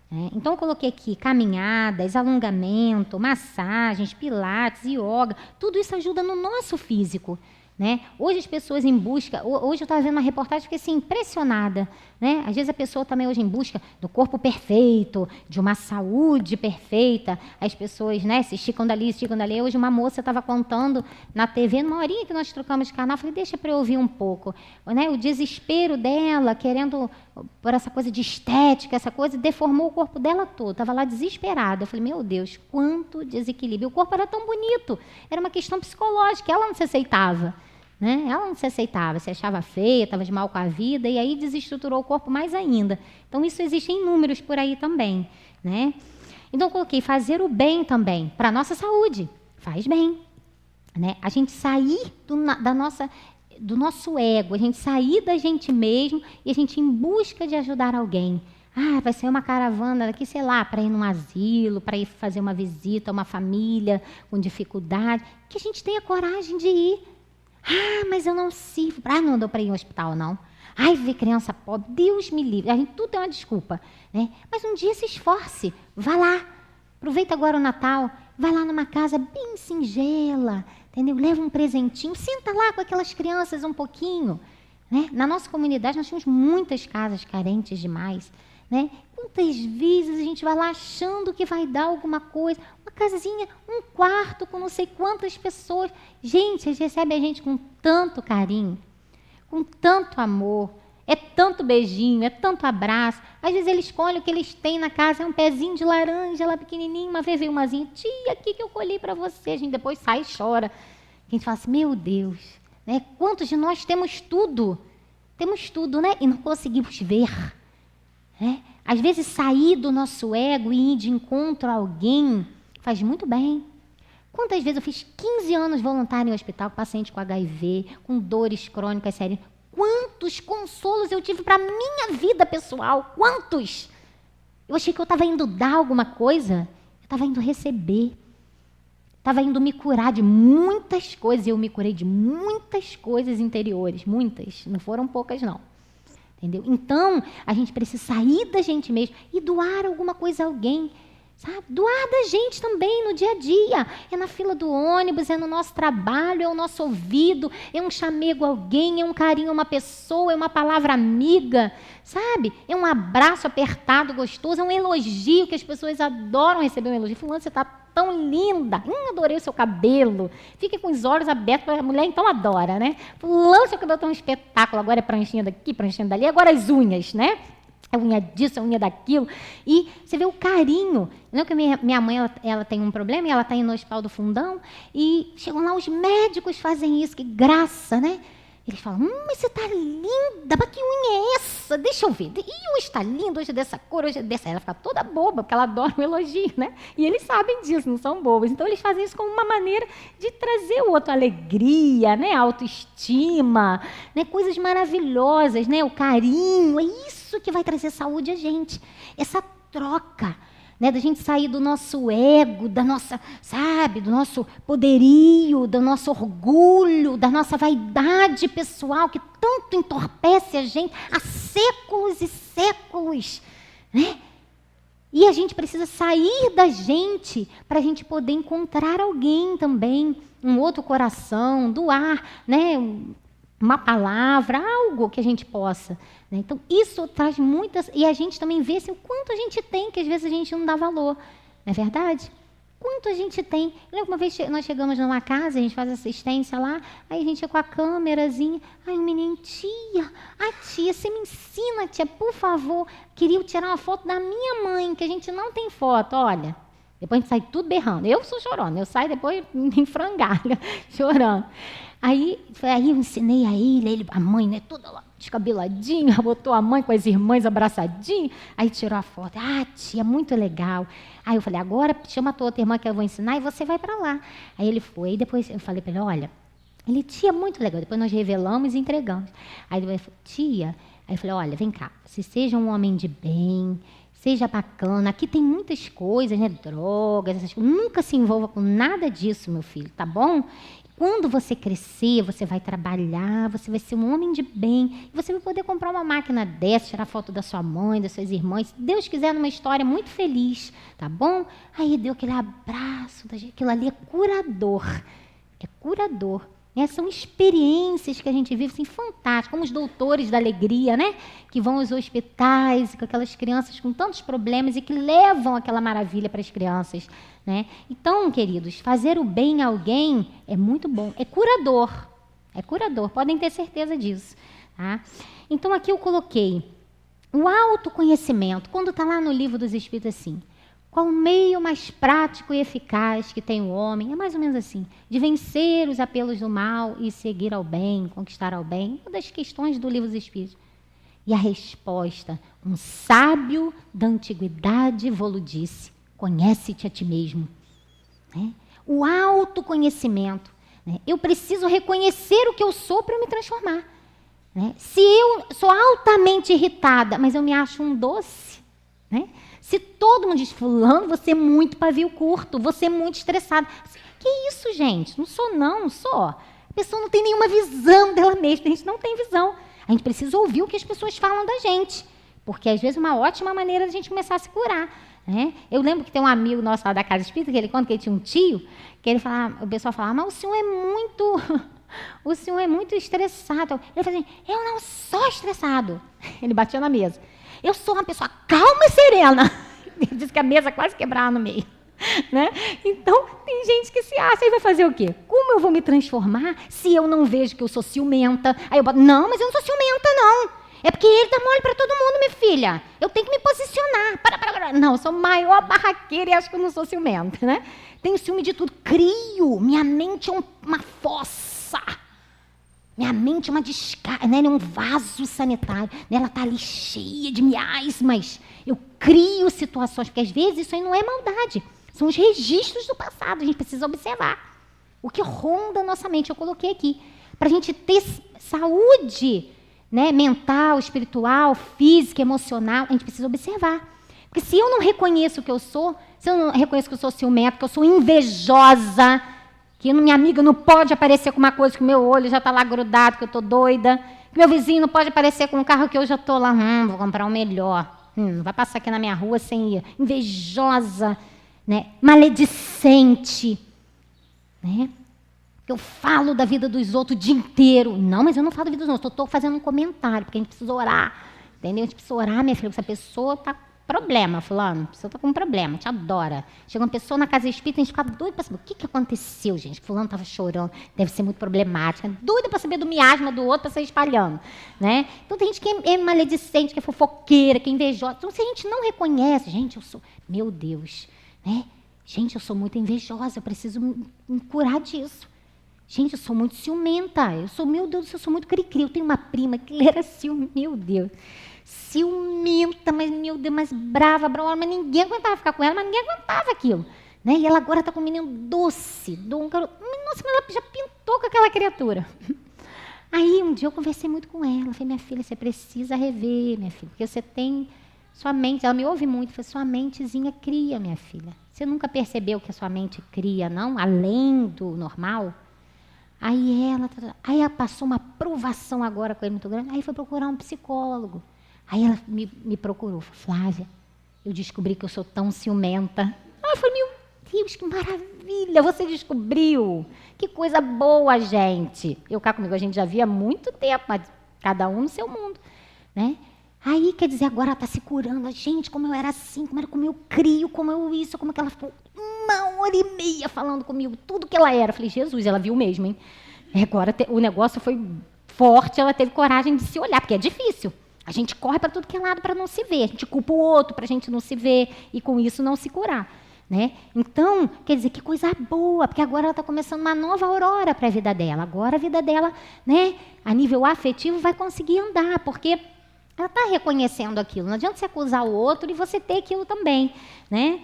Né? Então, eu coloquei aqui caminhadas, alongamento, massagens, pilates, yoga, tudo isso ajuda no nosso físico. Né? Hoje as pessoas em busca, hoje eu estava vendo uma reportagem e fiquei assim, impressionada. Né? Às vezes a pessoa também hoje em busca do corpo perfeito, de uma saúde perfeita. As pessoas, né, se esticam dali, esticam dali. Hoje uma moça estava contando na TV, numa horinha que nós trocamos de canal, eu falei, deixa para eu ouvir um pouco. Né? O desespero dela, querendo, por essa coisa de estética, essa coisa, deformou o corpo dela todo. Estava lá desesperada. Eu falei, meu Deus, quanto desequilíbrio. O corpo era tão bonito, era uma questão psicológica, ela não se aceitava. Né? Ela não se aceitava, se achava feia, estava de mal com a vida, e aí desestruturou o corpo mais ainda. Então, isso existe em números por aí também. Né? Então, eu coloquei fazer o bem também, para a nossa saúde. Faz bem. Né? A gente sair do nosso ego, a gente sair da gente mesmo e a gente ir em busca de ajudar alguém. Ah, vai ser uma caravana daqui, sei lá, para ir num asilo, para ir fazer uma visita a uma família com dificuldade. Que a gente tenha coragem de ir. Ah, mas eu não sirvo. Ah, não deu para ir ao hospital, não. Ai, ver criança pobre, Deus me livre. A gente tudo tem uma desculpa. Né? Mas um dia se esforce, vá lá. Aproveita agora o Natal, vai lá numa casa bem singela, entendeu? Leva um presentinho, senta lá com aquelas crianças um pouquinho. Né? Na nossa comunidade nós tínhamos muitas casas carentes demais. Né? Quantas vezes a gente vai lá achando que vai dar alguma coisa, uma casinha, um quarto com não sei quantas pessoas. Gente, eles recebem a gente com tanto carinho, com tanto amor, é tanto beijinho, é tanto abraço. Às vezes eles escolhem o que eles têm na casa, é um pezinho de laranja lá pequenininho, uma vez veio umazinha, tia, aqui que eu colhi para você. A gente depois sai e chora. A gente fala assim, meu Deus, né? Quantos de nós temos tudo, né? E não conseguimos ver. Né? Às vezes sair do nosso ego e ir de encontro a alguém faz muito bem. Quantas vezes eu fiz 15 anos voluntário em hospital, paciente com HIV, com dores crônicas sérias. Quantos consolos eu tive para a minha vida pessoal? Quantos? Eu achei que eu estava indo dar alguma coisa. Eu estava indo receber. Estava indo me curar de muitas coisas. Eu me curei de muitas coisas interiores. Muitas. Não foram poucas, não. Entendeu? Então, a gente precisa sair da gente mesmo e doar alguma coisa a alguém. Sabe? Doar da gente também no dia a dia. É na fila do ônibus, é no nosso trabalho, é o nosso ouvido, é um chamego a alguém, é um carinho a uma pessoa, é uma palavra amiga, sabe? É um abraço apertado, gostoso, é um elogio que as pessoas adoram receber um elogio. Fulano, você está tão linda. Adorei o seu cabelo. Fique com os olhos abertos, a mulher então adora, né? Fulano, seu cabelo está um espetáculo, agora é pranchinha daqui, pranchinha dali, agora as unhas, né? A unha disso, a unha daquilo. E você vê o carinho. Não que minha mãe ela tem um problema e ela está indo no Hospital do Fundão e chegam lá, os médicos fazem isso, que graça, né? Eles falam, mas você está linda, mas que unha é essa? Deixa eu ver. E hoje está linda, hoje é dessa cor, hoje é dessa. Ela fica toda boba, porque ela adora um elogio, né? E eles sabem disso, não são bobos. Então, eles fazem isso como uma maneira de trazer o outro alegria, né? Autoestima, né? Coisas maravilhosas, né? O carinho, é isso que vai trazer saúde a gente. Essa troca. Né, da gente sair do nosso ego, da nossa, sabe, do nosso poderio, do nosso orgulho, da nossa vaidade pessoal, que tanto entorpece a gente há séculos e séculos. Né? E a gente precisa sair da gente para a gente poder encontrar alguém também, um outro coração, doar, né, uma palavra, algo que a gente possa. Né? Então, isso traz muitas... E a gente também vê assim, o quanto a gente tem, que às vezes a gente não dá valor. Não é verdade? Quanto a gente tem. Eu lembro que uma vez nós chegamos numa casa, a gente faz assistência lá, aí a gente ia com a câmerazinha, aí o menino, tia, tia, você me ensina, tia, por favor, queria tirar uma foto da minha mãe, que a gente não tem foto, olha. Depois a gente sai tudo berrando. Eu sou chorona, eu saio depois em frangalha, chorando. Aí eu ensinei a ele, a mãe, né, toda lá, descabeladinha, botou a mãe com as irmãs abraçadinhas, aí tirou a foto. Tia, muito legal. Aí eu falei, agora chama a tua outra irmã que eu vou ensinar e você vai para lá. Aí ele foi, depois eu falei para ele, olha, ele, tia, muito legal. Depois nós revelamos e entregamos. Aí ele falou, tia, aí eu falei, olha, vem cá, você seja um homem de bem, seja bacana, aqui tem muitas coisas, né, drogas, essas coisas. Nunca se envolva com nada disso, meu filho, tá bom? Quando você crescer, você vai trabalhar, você vai ser um homem de bem, e você vai poder comprar uma máquina dessa, tirar foto da sua mãe, das suas irmãs, se Deus quiser, numa história muito feliz, tá bom? Aí deu aquele abraço, aquilo ali é curador, é curador. São experiências que a gente vive assim, fantásticas, como os doutores da alegria, né? Que vão aos hospitais com aquelas crianças com tantos problemas e que levam aquela maravilha para as crianças. Né? Então, queridos, fazer o bem a alguém é muito bom, é curador, podem ter certeza disso. Tá? Então, aqui eu coloquei o autoconhecimento, quando está lá no livro dos Espíritos assim, qual o meio mais prático e eficaz que tem o homem, é mais ou menos assim, de vencer os apelos do mal e seguir ao bem, conquistar ao bem, uma das questões do livro dos Espíritos. E a resposta, um sábio da antiguidade vou-lo disse, conhece-te a ti mesmo. Né? O autoconhecimento. Né? Eu preciso reconhecer o que eu sou para eu me transformar. Né? Se eu sou altamente irritada, mas eu me acho um doce, né? Se todo mundo diz, fulano, você é muito pavio curto, você é muito estressado. Que isso, gente? Não sou. A pessoa não tem nenhuma visão dela mesma, a gente não tem visão. A gente precisa ouvir o que as pessoas falam da gente, porque às vezes é uma ótima maneira de a gente começar a se curar. Né? Eu lembro que tem um amigo nosso lá da Casa Espírita, que ele conta que ele tinha um tio, que ele falava, o pessoal falava, mas o senhor é muito estressado. Ele falava assim, eu não sou estressado. Ele batia na mesa. Eu sou uma pessoa calma e serena. Ele disse que a mesa quase quebrava no meio. Né? Então, tem gente que se acha, e vai fazer o quê? Como eu vou me transformar se eu não vejo que eu sou ciumenta? Aí eu boto, não, mas eu não sou ciumenta, não. É porque ele dá mole para todo mundo, minha filha. Eu tenho que me posicionar. Para. Não, eu sou maior barraqueira e acho que eu não sou ciumenta, né? Tenho ciúme de tudo. Crio. Minha mente é uma fossa. Minha mente é uma descarga, né? É um vaso sanitário. Ela está ali cheia de miasmas. Eu crio situações, porque às vezes isso aí não é maldade. São os registros do passado. A gente precisa observar. O que ronda a nossa mente. Eu coloquei aqui. Para a gente ter saúde, né, mental, espiritual, física, emocional, a gente precisa observar. Porque se eu não reconheço o que eu sou, se eu não reconheço que eu sou ciumenta, que eu sou invejosa, que minha amiga não pode aparecer com uma coisa que o meu olho já está lá grudado, que eu estou doida, que meu vizinho não pode aparecer com um carro que eu já estou lá, vou comprar um melhor, não vai passar aqui na minha rua sem ir, invejosa, né, maledicente, né? Eu falo da vida dos outros o dia inteiro. Não, mas eu não falo da vida dos outros. Estou fazendo um comentário, porque a gente precisa orar. Entendeu? A gente precisa orar, minha filha, porque essa pessoa está com problema, fulano. A pessoa está com um problema, te adora. Chega uma pessoa na casa espírita, a gente fica doido para saber o que aconteceu, gente. Fulano estava chorando, deve ser muito problemática. Doida para saber do miasma do outro, para sair espalhando. Né? Então tem gente que é maledicente, que é fofoqueira, que é invejosa. Então se a gente não reconhece, gente, eu sou... Meu Deus, né? Gente, eu sou muito invejosa, eu preciso me curar disso. Gente, eu sou muito ciumenta. Meu Deus, eu sou muito cri-cri. Eu tenho uma prima que era ciumenta, meu Deus. Ciumenta, mas, meu Deus, mais brava, mas ninguém aguentava ficar com ela, mas ninguém aguentava aquilo. Né? E ela agora está com um menino doce, um garoto. Nossa, mas ela já pintou com aquela criatura. Aí, um dia eu conversei muito com ela. Eu falei, minha filha, você precisa rever, minha filha, porque você tem sua mente, ela me ouve muito, falei, sua mentezinha cria, minha filha. Você nunca percebeu que a sua mente cria, não? Além do normal? Aí ela passou uma provação agora com ele muito grande, aí foi procurar um psicólogo. Aí ela me procurou, Flávia, eu descobri que eu sou tão ciumenta. Eu falei, meu Deus, que maravilha, você descobriu. Que coisa boa, gente. Eu cá comigo, a gente já via há muito tempo, mas cada um no seu mundo. Né? Aí, quer dizer, agora ela está se curando. Gente, como eu era assim, como eu crio, como eu isso, como que ela ficou 1h30 falando comigo, tudo que ela era. Eu falei, Jesus, ela viu mesmo, hein? Agora o negócio foi forte, ela teve coragem de se olhar, porque é difícil. A gente corre para tudo que é lado para não se ver. A gente culpa o outro para a gente não se ver e com isso não se curar. Né? Então, quer dizer, que coisa boa, porque agora ela está começando uma nova aurora para a vida dela. Agora a vida dela, né, a nível afetivo, vai conseguir andar, porque ela está reconhecendo aquilo. Não adianta você acusar o outro e você ter aquilo também. Né?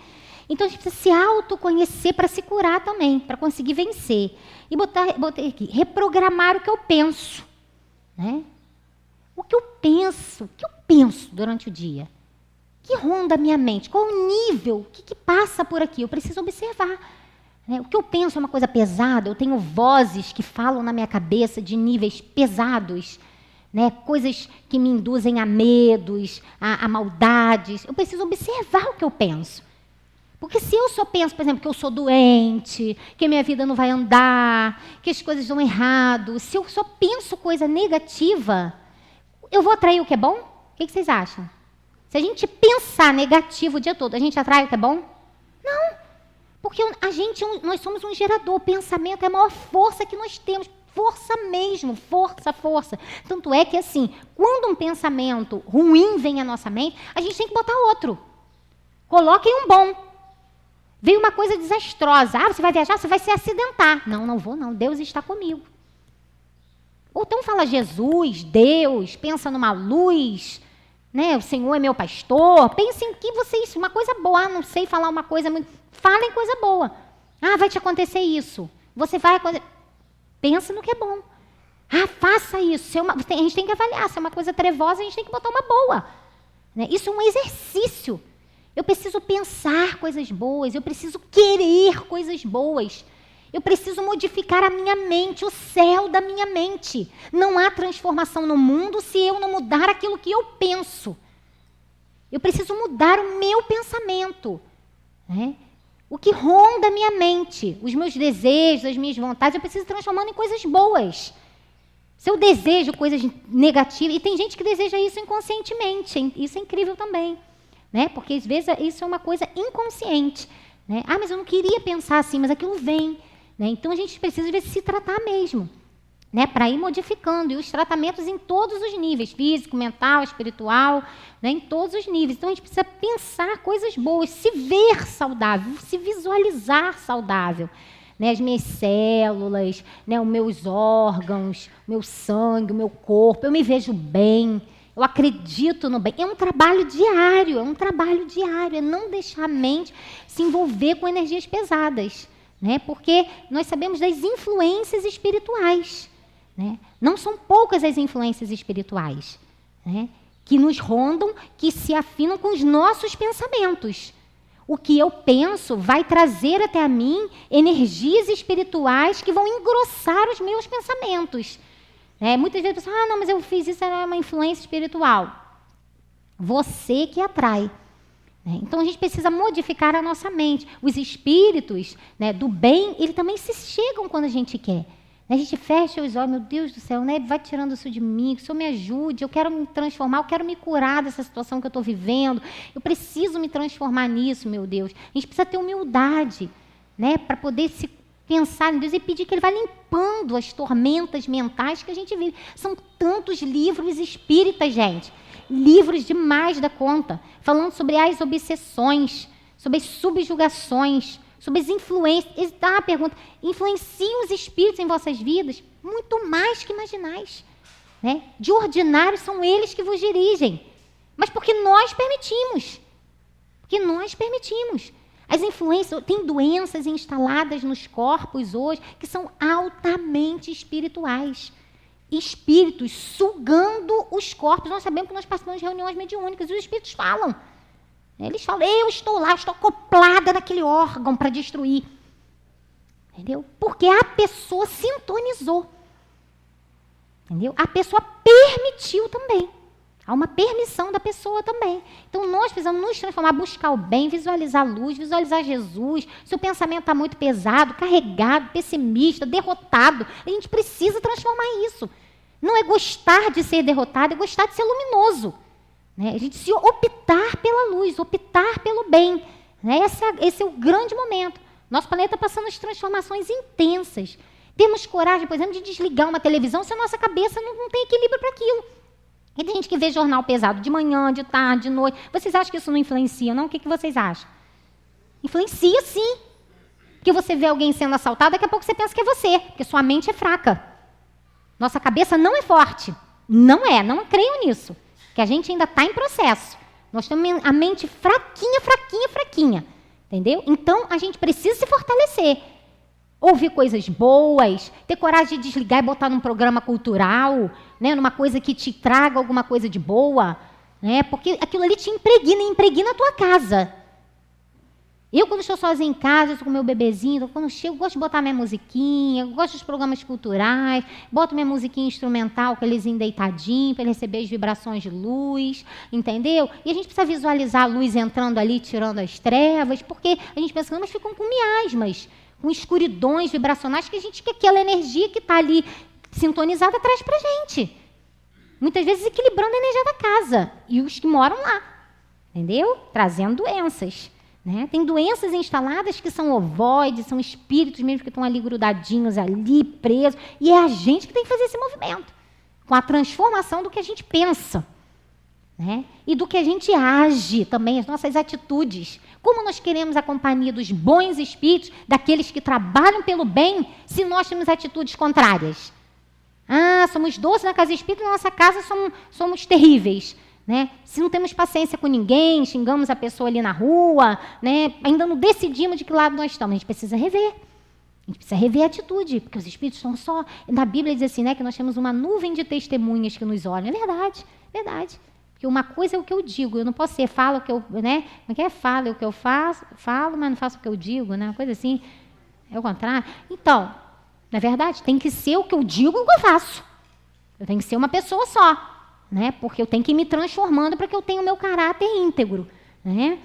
Então, a gente precisa se autoconhecer para se curar também, para conseguir vencer. E botei aqui, reprogramar o que eu penso. Né? O que eu penso durante o dia? Que ronda a minha mente? Qual o nível? O que passa por aqui? Eu preciso observar. Né? O que eu penso é uma coisa pesada, eu tenho vozes que falam na minha cabeça de níveis pesados, né? Coisas que me induzem a medos, a maldades. Eu preciso observar o que eu penso. Porque se eu só penso, por exemplo, que eu sou doente, que minha vida não vai andar, que as coisas dão errado, se eu só penso coisa negativa, eu vou atrair o que é bom? O que vocês acham? Se a gente pensar negativo o dia todo, a gente atrai o que é bom? Não. Porque nós somos um gerador. O pensamento é a maior força que nós temos. Força mesmo, força. Tanto é que, assim, quando um pensamento ruim vem à nossa mente, a gente tem que botar outro. Coloquem um bom. Veio uma coisa desastrosa. Você vai viajar, você vai se acidentar. Não vou não, Deus está comigo. Ou então fala Jesus, Deus, pensa numa luz, né? O Senhor é meu pastor. Pense em que vocês, uma coisa boa, não sei falar uma coisa muito... Fala em coisa boa. Vai te acontecer isso. Você vai... Pensa no que é bom. Faça isso. A gente tem que avaliar. Se é uma coisa trevosa, a gente tem que botar uma boa. Né? Isso é um exercício. Eu preciso pensar coisas boas, eu preciso querer coisas boas. Eu preciso modificar a minha mente, o céu da minha mente. Não há transformação no mundo se eu não mudar aquilo que eu penso. Eu preciso mudar o meu pensamento, né? O que ronda a minha mente, os meus desejos, as minhas vontades, eu preciso transformando em coisas boas. Se eu desejo coisas negativas, e tem gente que deseja isso inconscientemente, isso é incrível também, né? Porque às vezes isso é uma coisa inconsciente, né? Ah, mas eu não queria pensar assim, mas aquilo vem, né? Então a gente precisa às vezes se tratar mesmo, né? Para ir modificando, e os tratamentos em todos os níveis, físico, mental, espiritual, né? Em todos os níveis. Então a gente precisa pensar coisas boas, se ver saudável, se visualizar saudável. Né, as minhas células, né, os meus órgãos, meu sangue, o meu corpo, eu me vejo bem, eu acredito no bem. É um trabalho diário, é não deixar a mente se envolver com energias pesadas, né, porque nós sabemos das influências espirituais, né, não são poucas as influências espirituais, né, que nos rondam, que se afinam com os nossos pensamentos. O que eu penso vai trazer até a mim energias espirituais que vão engrossar os meus pensamentos. Muitas vezes a pessoa, não, mas eu fiz isso, era uma influência espiritual. Você que atrai. Então a gente precisa modificar a nossa mente. Os espíritos, né, do bem, eles também se chegam quando a gente quer. A gente fecha os olhos, meu Deus do céu, né? Vai tirando isso de mim, que o Senhor me ajude, eu quero me transformar, eu quero me curar dessa situação que eu estou vivendo, eu preciso me transformar nisso, meu Deus. A gente precisa ter humildade, né? Para poder se pensar em Deus e pedir que Ele vá limpando as tormentas mentais que a gente vive. São tantos livros espíritas, gente, livros demais da conta, falando sobre as obsessões, sobre as subjugações, sobre as influências. Dá a pergunta, influenciam os espíritos em vossas vidas? Muito mais que imaginais, né? De ordinário são eles que vos dirigem, mas porque nós permitimos. As influências, tem doenças instaladas nos corpos hoje que são altamente espirituais. Espíritos sugando os corpos. Nós sabemos que nós passamos reuniões mediúnicas e os espíritos falam. Eles falam, eu estou lá, estou acoplada naquele órgão para destruir. Entendeu? Porque a pessoa sintonizou. Entendeu? A pessoa permitiu também. Há uma permissão da pessoa também. Então, nós precisamos nos transformar, buscar o bem, visualizar a luz, visualizar Jesus. Se o pensamento está muito pesado, carregado, pessimista, derrotado, a gente precisa transformar isso. Não é gostar de ser derrotado, é gostar de ser luminoso. Né? A gente se optar pela luz, optar pelo bem. Né? Esse é o grande momento. Nosso planeta está passando as transformações intensas. Temos coragem, por exemplo, de desligar uma televisão se a nossa cabeça não tem equilíbrio para aquilo. E tem gente que vê jornal pesado de manhã, de tarde, de noite. Vocês acham que isso não influencia, não? O que vocês acham? Influencia, sim. Porque você vê alguém sendo assaltado, daqui a pouco você pensa que é você, porque sua mente é fraca. Nossa cabeça não é forte. Não creio nisso. Que a gente ainda está em processo. Nós temos a mente fraquinha. Entendeu? Então, a gente precisa se fortalecer. Ouvir coisas boas, ter coragem de desligar e botar num programa cultural, né, numa coisa que te traga alguma coisa de boa, né, porque aquilo ali te impregna a tua casa. Eu, quando estou sozinha em casa, estou com meu bebezinho, quando eu chego, gosto de botar minha musiquinha, gosto dos programas culturais, boto minha musiquinha instrumental, aquelezinho deitadinho, para ele receber as vibrações de luz, entendeu? E a gente precisa visualizar a luz entrando ali, tirando as trevas, porque a gente pensa, mas ficam com miasmas, com escuridões vibracionais, que a gente quer aquela energia que está ali sintonizada traz para a gente. Muitas vezes equilibrando a energia da casa. E os que moram lá. Entendeu? Trazendo doenças. Né? Tem doenças instaladas que são ovoides, são espíritos mesmo que estão ali grudadinhos, ali presos. E é a gente que tem que fazer esse movimento. Com a transformação do que a gente pensa. Né? E do que a gente age também, as nossas atitudes. Como nós queremos a companhia dos bons espíritos, daqueles que trabalham pelo bem, se nós temos atitudes contrárias? Somos doces na casa espírita, na nossa casa somos terríveis. Né? Se não temos paciência com ninguém, xingamos a pessoa ali na rua, né? Ainda não decidimos de que lado nós estamos. A gente precisa rever. A gente precisa rever a atitude, porque os espíritos estão só... Na Bíblia diz assim, né, que nós temos uma nuvem de testemunhas que nos olham. É verdade. Porque uma coisa é o que eu digo, eu não posso ser, falo o que eu, né? Como é que é? Falo o que eu faço, falo, mas não faço o que eu digo, né? Uma coisa assim, é o contrário. Então, na verdade, tem que ser o que eu digo e o que eu faço. Eu tenho que ser uma pessoa só. né? Porque eu tenho que ir me transformando para que eu tenha o meu caráter íntegro, né?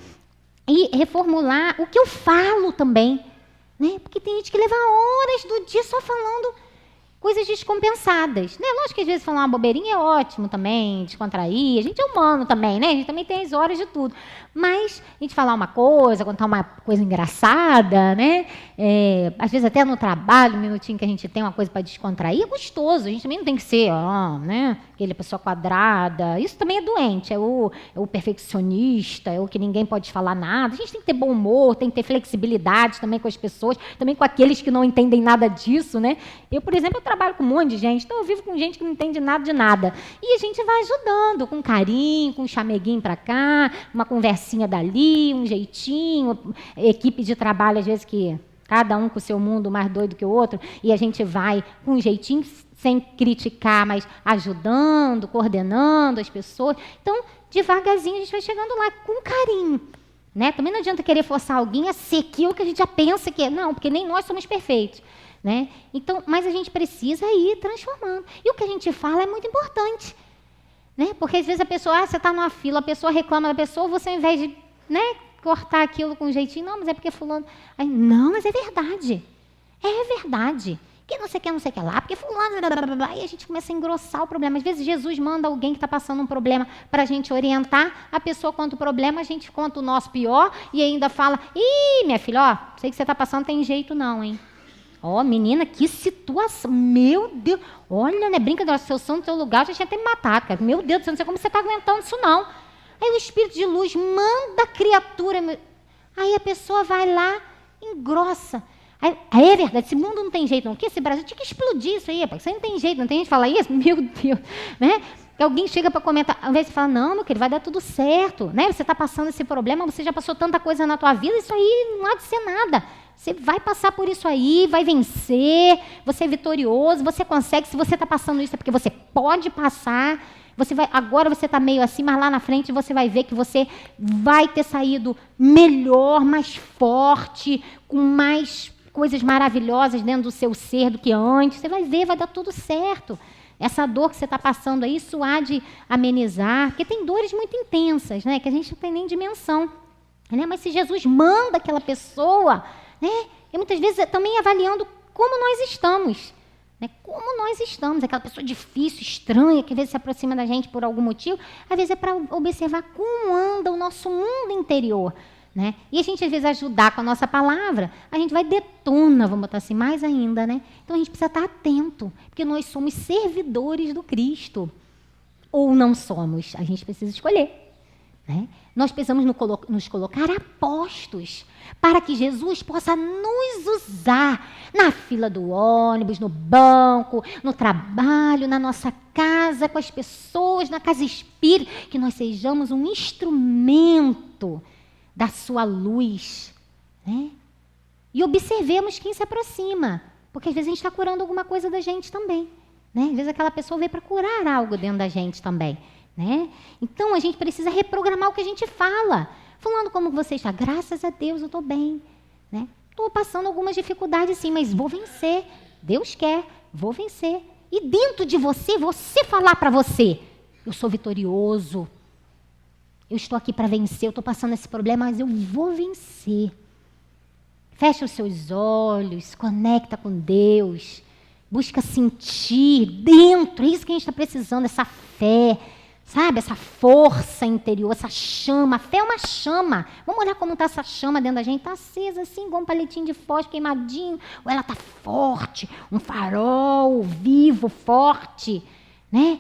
E reformular o que eu falo também, né? Porque tem gente que leva horas do dia só falando coisas descompensadas, né? Lógico que às vezes falar uma bobeirinha é ótimo também, descontrair, a gente é humano também, né? A gente também tem as horas de tudo. Mas a gente falar uma coisa, contar uma coisa engraçada, né? Às vezes até no trabalho, um minutinho que a gente tem uma coisa para descontrair, é gostoso. A gente também não tem que ser, né? Aquele pessoa quadrada. Isso também é doente, é o perfeccionista, é o que ninguém pode falar nada. A gente tem que ter bom humor, tem que ter flexibilidade também com as pessoas, também com aqueles que não entendem nada disso, né? Eu, por exemplo, eu trabalho com um monte de gente, então eu vivo com gente que não entende nada de nada. E a gente vai ajudando, com carinho, com um chameguinho para cá, uma conversinha dali, um jeitinho, equipe de trabalho, às vezes que cada um com o seu mundo mais doido que o outro, e a gente vai com um jeitinho, sem criticar, mas ajudando, coordenando as pessoas. Então, devagarzinho, a gente vai chegando lá com carinho. Né? Também não adianta querer forçar alguém a ser aquilo que a gente já pensa que é. Não, porque nem nós somos perfeitos. Né? Então, mas a gente precisa ir transformando. E o que a gente fala é muito importante. Né? Porque às vezes a pessoa, você está numa fila, a pessoa reclama da pessoa, você ao invés de, né, cortar aquilo com um jeitinho, não, mas é porque fulano... Aí, não, mas é verdade. É verdade. Que não sei o que lá, porque fulano... Aí a gente começa a engrossar o problema. Às vezes Jesus manda alguém que está passando um problema para a gente orientar, a pessoa conta o problema, a gente conta o nosso pior e ainda fala, ih, minha filha, ó, sei que você está passando, não tem jeito não, hein? Ó, menina, que situação, meu Deus, olha, né, brincadeira, se eu sou no teu lugar, eu já tinha até me matado, cara, meu Deus do céu, não sei como você está aguentando isso não. Aí o Espírito de luz manda a criatura, aí a pessoa vai lá, engrossa. Aí é verdade, esse mundo não tem jeito não, o que esse Brasil tinha que explodir isso aí, rapaz, isso aí não tem jeito, não tem gente que fala isso, meu Deus, né? Que alguém chega para comentar, ao invés de falar, não, meu querido, vai dar tudo certo, né? Você está passando esse problema, você já passou tanta coisa na tua vida, isso aí não há de ser nada. Você vai passar por isso aí, vai vencer, você é vitorioso, você consegue, se você está passando isso é porque você pode passar, agora você está meio assim, mas lá na frente você vai ver que você vai ter saído melhor, mais forte, com mais coisas maravilhosas dentro do seu ser do que antes, você vai ver, vai dar tudo certo. Essa dor que você está passando aí, isso há de amenizar, porque tem dores muito intensas, né, que a gente não tem nem dimensão. Né? Mas se Jesus manda aquela pessoa, né, e muitas vezes também avaliando como nós estamos. Né? Como nós estamos, aquela pessoa difícil, estranha, que às vezes se aproxima da gente por algum motivo, às vezes é para observar como anda o nosso mundo interior. Né? E a gente, às vezes, ajudar com a nossa palavra, a gente vai detona, vamos botar assim, mais ainda. Né? Então, a gente precisa estar atento, porque nós somos servidores do Cristo. Ou não somos, a gente precisa escolher. Né? Nós precisamos nos colocar a postos para que Jesus possa nos usar na fila do ônibus, no banco, no trabalho, na nossa casa, com as pessoas, na casa espírita, que nós sejamos um instrumento da sua luz, né? E observemos quem se aproxima, porque às vezes a gente está curando alguma coisa da gente também, né? Às vezes aquela pessoa veio para curar algo dentro da gente também, né? Então a gente precisa reprogramar o que a gente fala, falando como você está, graças a Deus eu estou bem, né? Estou passando algumas dificuldades sim, mas vou vencer, Deus quer, vou vencer. E dentro de você falar para você, eu sou vitorioso, eu estou aqui para vencer, eu estou passando esse problema, mas eu vou vencer. Fecha os seus olhos, conecta com Deus, busca sentir dentro, é isso que a gente está precisando, essa fé, sabe? Essa força interior, essa chama. A fé é uma chama. Vamos olhar como está essa chama dentro da gente. Está acesa assim, igual um palitinho de fósforo queimadinho. Ou ela está forte, um farol vivo, forte, né?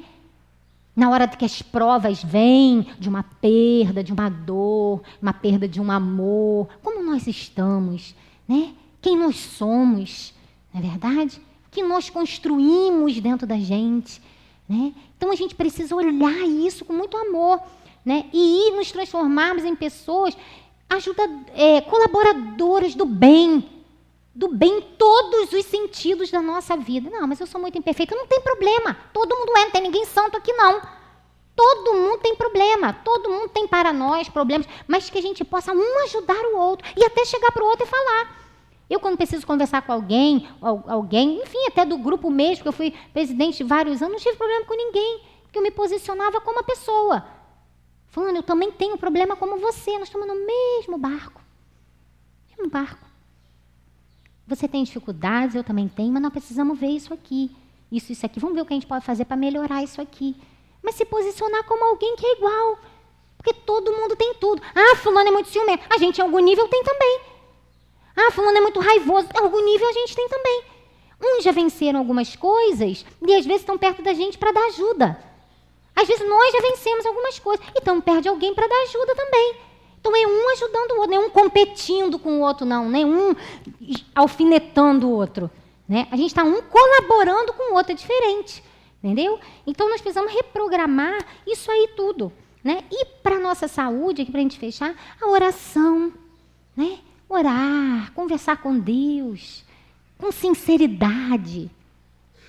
Na hora que as provas vêm de uma perda, de uma dor, uma perda de um amor, como nós estamos, né? Quem nós somos, não é verdade? O que nós construímos dentro da gente, né? Então a gente precisa olhar isso com muito amor, né? E ir nos transformarmos em pessoas colaboradoras do bem em todos os sentidos da nossa vida. Não, mas eu sou muito imperfeita, não tem problema. Todo mundo não tem ninguém santo aqui não. Todo mundo tem problema, todo mundo tem para nós problemas, mas que a gente possa um ajudar o outro e até chegar para o outro e falar. Eu, quando preciso conversar com alguém, enfim, até do grupo mesmo, que eu fui presidente de vários anos, não tive problema com ninguém. porque eu me posicionava como a pessoa. Falando, eu também tenho problema como você, nós estamos no mesmo barco. Mesmo barco. Você tem dificuldades, eu também tenho, mas nós precisamos ver isso aqui. Isso aqui. Vamos ver o que a gente pode fazer para melhorar isso aqui. Mas se posicionar como alguém que é igual. Porque todo mundo tem tudo. Ah, fulano é muito ciumento. A gente em algum nível tem também. Ah, fulano é muito raivoso. Em algum nível a gente tem também. Uns já venceram algumas coisas e às vezes estão perto da gente para dar ajuda. Às vezes nós já vencemos algumas coisas e estamos perto de alguém para dar ajuda também. Então é um ajudando o outro, não é um competindo com o outro, não. Não é um alfinetando o outro. Né? A gente está um colaborando com o outro, é diferente. Entendeu? Então nós precisamos reprogramar isso aí tudo. Né? E para a nossa saúde, aqui para a gente fechar, a oração. Né? Orar, conversar com Deus, com sinceridade,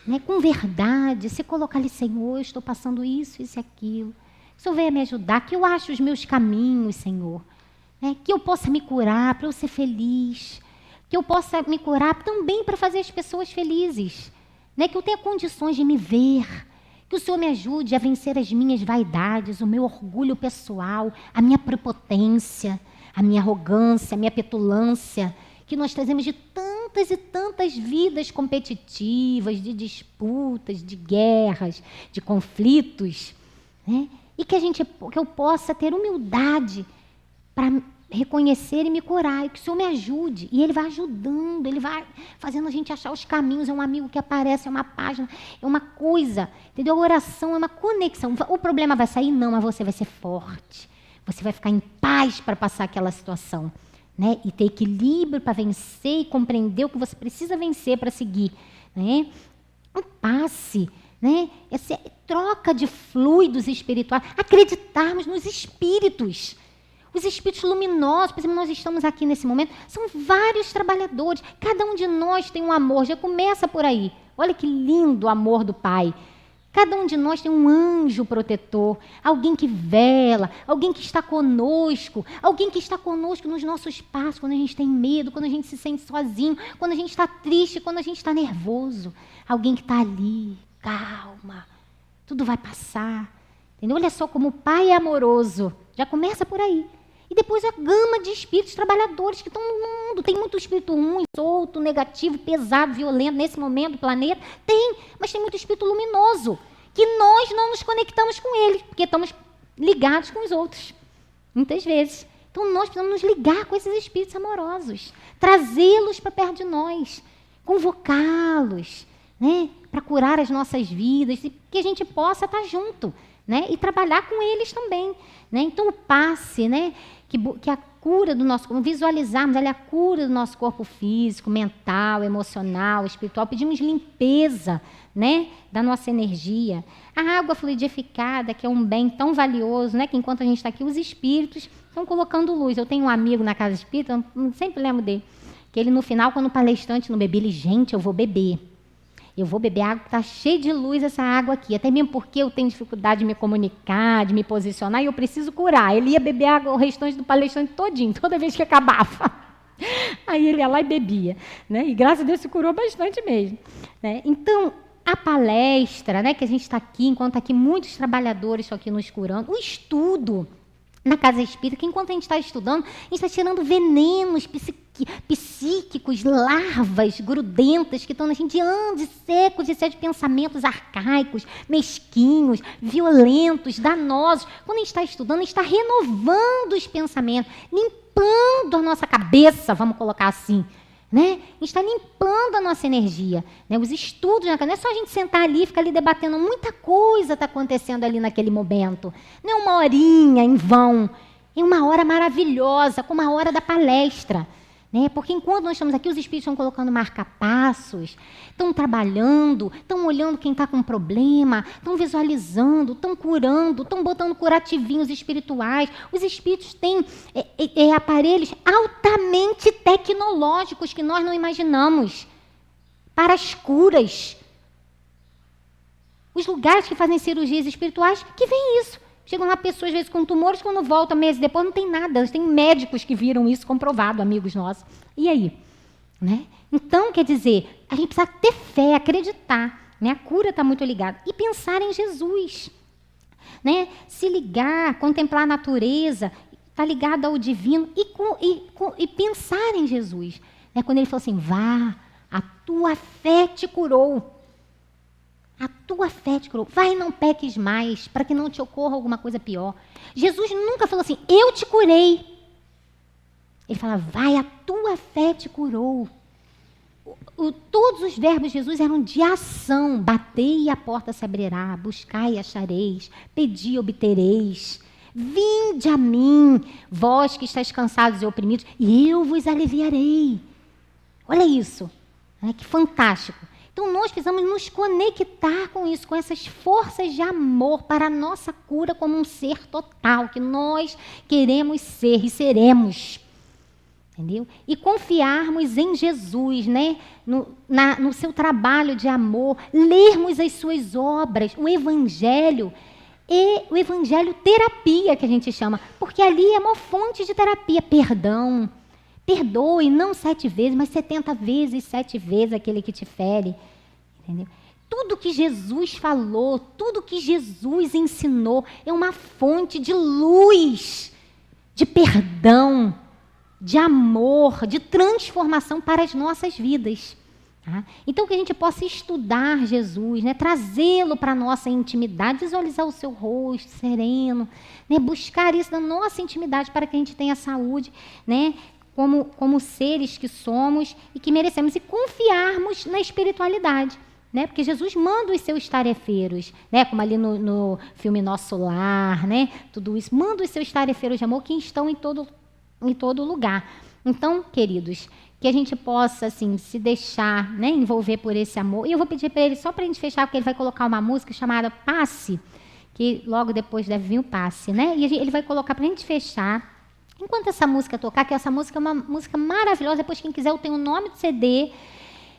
né? Com verdade, se colocar ali, Senhor, eu estou passando isso, isso e aquilo. Que o Senhor venha me ajudar, que eu ache os meus caminhos, Senhor. Né? Que eu possa me curar para eu ser feliz. Que eu possa me curar também para fazer as pessoas felizes. Né? Que eu tenha condições de me ver. Que o Senhor me ajude a vencer as minhas vaidades, o meu orgulho pessoal, a minha prepotência, a minha arrogância, a minha petulância, que nós trazemos de tantas e tantas vidas competitivas, de disputas, de guerras, de conflitos, né? E que eu possa ter humildade para reconhecer e me curar, e que o Senhor me ajude. E Ele vai ajudando, Ele vai fazendo a gente achar os caminhos, é um amigo que aparece, é uma página, é uma coisa, entendeu? A oração é uma conexão. O problema vai sair? Não, mas você vai ser forte. Você vai ficar em paz para passar aquela situação, né? E ter equilíbrio para vencer e compreender o que você precisa vencer para seguir, né? Um passe, né? Essa troca de fluidos espirituais, acreditarmos nos espíritos. Os espíritos luminosos, por exemplo, nós estamos aqui nesse momento, são vários trabalhadores, cada um de nós tem um amor, já começa por aí. Olha que lindo o amor do Pai. Cada um de nós tem um anjo protetor, alguém que vela, alguém que está conosco, alguém que está conosco nos nossos passos, quando a gente tem medo, quando a gente se sente sozinho, quando a gente está triste, quando a gente está nervoso. Alguém que está ali, calma, tudo vai passar. Entendeu? Olha só como o Pai é amoroso, já começa por aí. E depois a gama de espíritos trabalhadores que estão no mundo. Tem muito espírito ruim, solto, negativo, pesado, violento nesse momento do planeta. Tem, mas tem muito espírito luminoso, que nós não nos conectamos com ele, porque estamos ligados com os outros, muitas vezes. Então nós precisamos nos ligar com esses espíritos amorosos, trazê-los para perto de nós, convocá-los, né, para curar as nossas vidas, e que a gente possa estar junto, né, e trabalhar com eles também. Né? Então o passe, né, que a cura do nosso corpo, visualizarmos ali a cura do nosso corpo físico, mental, emocional, espiritual, pedimos limpeza, né, da nossa energia. A água fluidificada, que é um bem tão valioso, né, que enquanto a gente está aqui, os espíritos estão colocando luz. Eu tenho um amigo na casa espírita, eu sempre lembro dele, que ele no final, quando o palestrante não bebia, ele, gente, eu vou beber água, está cheia de luz essa água aqui, até mesmo porque eu tenho dificuldade de me comunicar, de me posicionar, e eu preciso curar. Ele ia beber água, o restante do palestrante todinho, toda vez que acabava. Aí ele ia lá e bebia, né? E graças a Deus se curou bastante mesmo. Né? Então, a palestra, né, que a gente está aqui, enquanto aqui muitos trabalhadores estão aqui nos curando, o estudo na casa espírita, que enquanto a gente está estudando, a gente está tirando venenos psíquicos, larvas grudentas que estão na gente de anos, de séculos de pensamentos arcaicos, mesquinhos, violentos, danosos. Quando a gente está estudando, a gente está renovando os pensamentos, limpando a nossa cabeça, vamos colocar assim. Né? A gente está limpando a nossa energia. Né? Os estudos, não é só a gente sentar ali e ficar ali debatendo, muita coisa está acontecendo ali naquele momento. Não é uma horinha em vão, é uma hora maravilhosa, como a hora da palestra. Né? Porque enquanto nós estamos aqui, os espíritos estão colocando marca-passos, estão trabalhando, estão olhando quem está com problema, estão visualizando, estão curando, estão botando curativinhos espirituais. Os espíritos têm aparelhos altamente tecnológicos que nós não imaginamos para as curas. Os lugares que fazem cirurgias espirituais, que vem isso. Chegam lá pessoas, às vezes, com tumores, quando voltam meses depois, não tem nada. Tem médicos que viram isso comprovado, amigos nossos. E aí? Né? Então, quer dizer, a gente precisa ter fé, acreditar. Né? A cura está muito ligada. E pensar em Jesus. né? Se ligar, contemplar a natureza, estar ligado ao divino e pensar em Jesus. Né? Quando ele falou assim, vá, a tua fé te curou. A tua fé te curou. Vai e não peques mais, para que não te ocorra alguma coisa pior. Jesus nunca falou assim, eu te curei. Ele fala, vai, a tua fé te curou. Todos os verbos de Jesus eram de ação. Batei e a porta se abrirá, buscai e achareis, pedi e obtereis. Vinde a mim, vós que estáis cansados e oprimidos, e eu vos aliviarei. Olha isso, né? Que fantástico. Então nós precisamos nos conectar com isso, com essas forças de amor para a nossa cura como um ser total, que nós queremos ser e seremos. Entendeu? E confiarmos em Jesus, né? No seu trabalho de amor, lermos as suas obras, o Evangelho, e o Evangelho terapia, que a gente chama, porque ali é uma fonte de terapia, perdão. Perdoe, não 7 vezes, mas 70 vezes, 7 vezes aquele que te fere. Entendeu? Tudo que Jesus falou, tudo que Jesus ensinou é uma fonte de luz, de perdão, de amor, de transformação para as nossas vidas. Tá? Então, que a gente possa estudar Jesus, né? Trazê-lo para a nossa intimidade, visualizar o seu rosto sereno, né? Buscar isso na nossa intimidade para que a gente tenha saúde, né? Como seres que somos e que merecemos, e confiarmos na espiritualidade. Né? Porque Jesus manda os seus tarefeiros, né? Como ali no filme Nosso Lar, né? Tudo isso, manda os seus tarefeiros de amor que estão em todo lugar. Então, queridos, que a gente possa assim, se deixar, né, envolver por esse amor. E eu vou pedir para ele, só para a gente fechar, porque ele vai colocar uma música chamada Passe, que logo depois deve vir o Passe, né? E ele vai colocar para a gente fechar. Enquanto essa música tocar, que essa música é uma música maravilhosa, depois quem quiser eu tenho o nome do CD,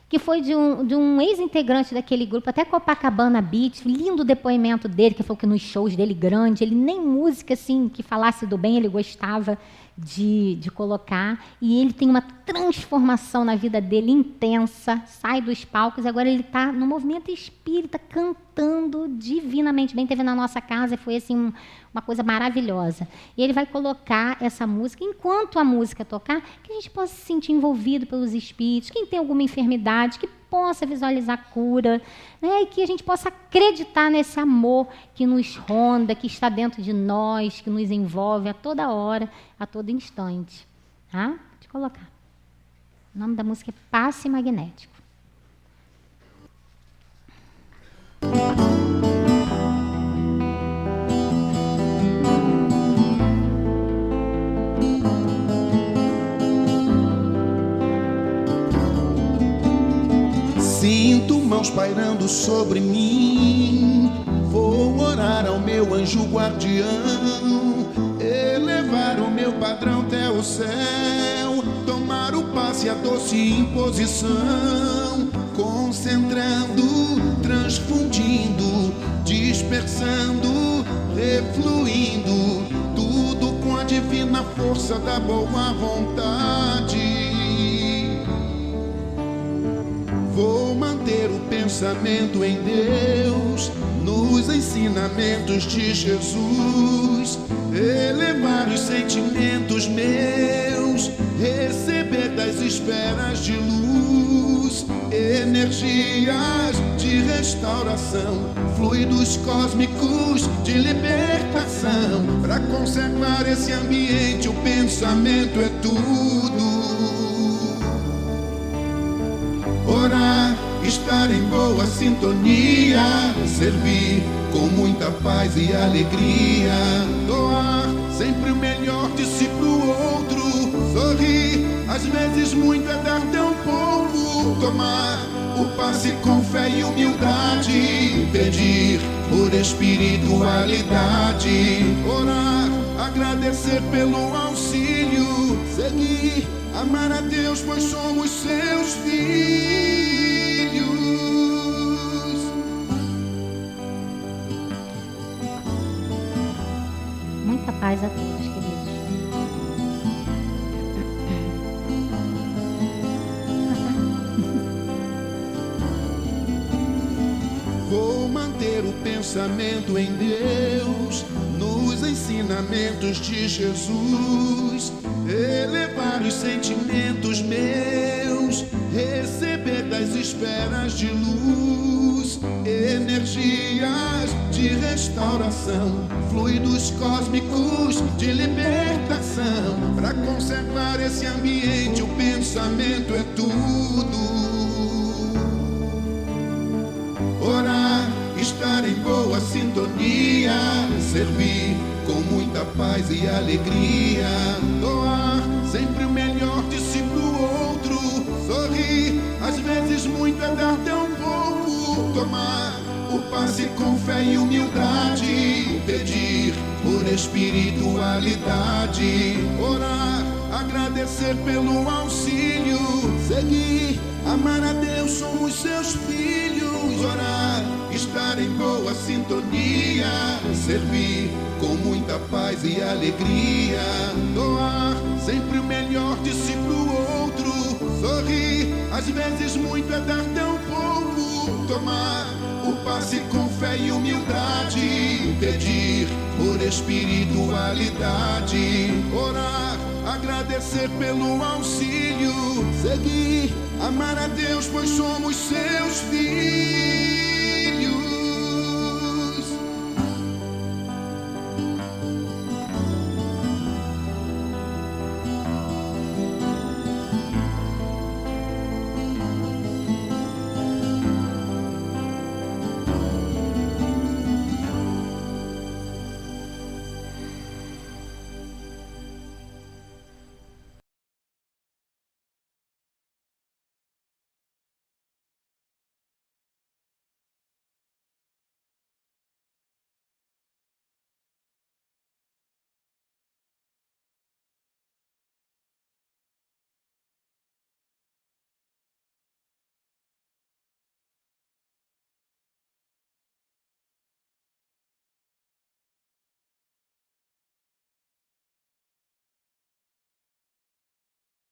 que foi de um ex-integrante daquele grupo, até Copacabana Beach, lindo depoimento dele, que falou que nos shows dele grande, ele nem música assim, que falasse do bem, ele gostava de colocar, e ele tem uma transformação na vida dele intensa, sai dos palcos, e agora ele está no movimento espírita, cantando divinamente bem, teve na nossa casa, e foi assim, uma coisa maravilhosa. E ele vai colocar essa música, enquanto a música tocar, que a gente possa se sentir envolvido pelos espíritos, quem tem alguma enfermidade, que possa visualizar cura, né? E que a gente possa acreditar nesse amor que nos ronda, que está dentro de nós, que nos envolve a toda hora, a todo instante. Tá? Deixa eu colocar. O nome da música é Passe Magnético. Sinto mãos pairando sobre mim. Vou orar ao meu anjo guardião, elevar o meu padrão até o céu, tomar o passe, a doce imposição, concentrando, transfundindo, dispersando, refluindo, tudo com a divina força da boa vontade. Vou manter o pensamento em Deus, nos ensinamentos de Jesus, elevar os sentimentos meus, receber das esferas de luz, energias de restauração, fluidos cósmicos de libertação. Para conservar esse ambiente, o pensamento é tudo. Orar, estar em boa sintonia, servir com muita paz e alegria, doar sempre o melhor de si pro outro, sorrir, às vezes muito é dar tão pouco, tomar o passe com fé e humildade, pedir por espiritualidade, orar, agradecer pelo auxílio, seguir, amar a Deus, pois somos seus filhos. Muita paz a todos, queridos. Vou manter manter o pensamento em Deus, nos ensinamentos de Jesus, elevar os sentimentos meus, receber das esferas de luz, energias de restauração, fluidos cósmicos de libertação. Para conservar esse ambiente, o pensamento é tudo. Orar, estar em boa sintonia, servir com muita paz e alegria, doar sempre o melhor de si pro outro, sorrir, às vezes muito é dar tão pouco, tomar o passe com fé e humildade, pedir por espiritualidade, orar, agradecer pelo auxílio, seguir, amar a Deus, somos seus filhos, orar, estar em boa sintonia, servir com muita paz e alegria, doar sempre o melhor de si pro outro, sorrir, às vezes muito é dar tão pouco, tomar o passe com fé e humildade, pedir por espiritualidade, orar, agradecer pelo auxílio, seguir, amar a Deus, pois somos seus filhos.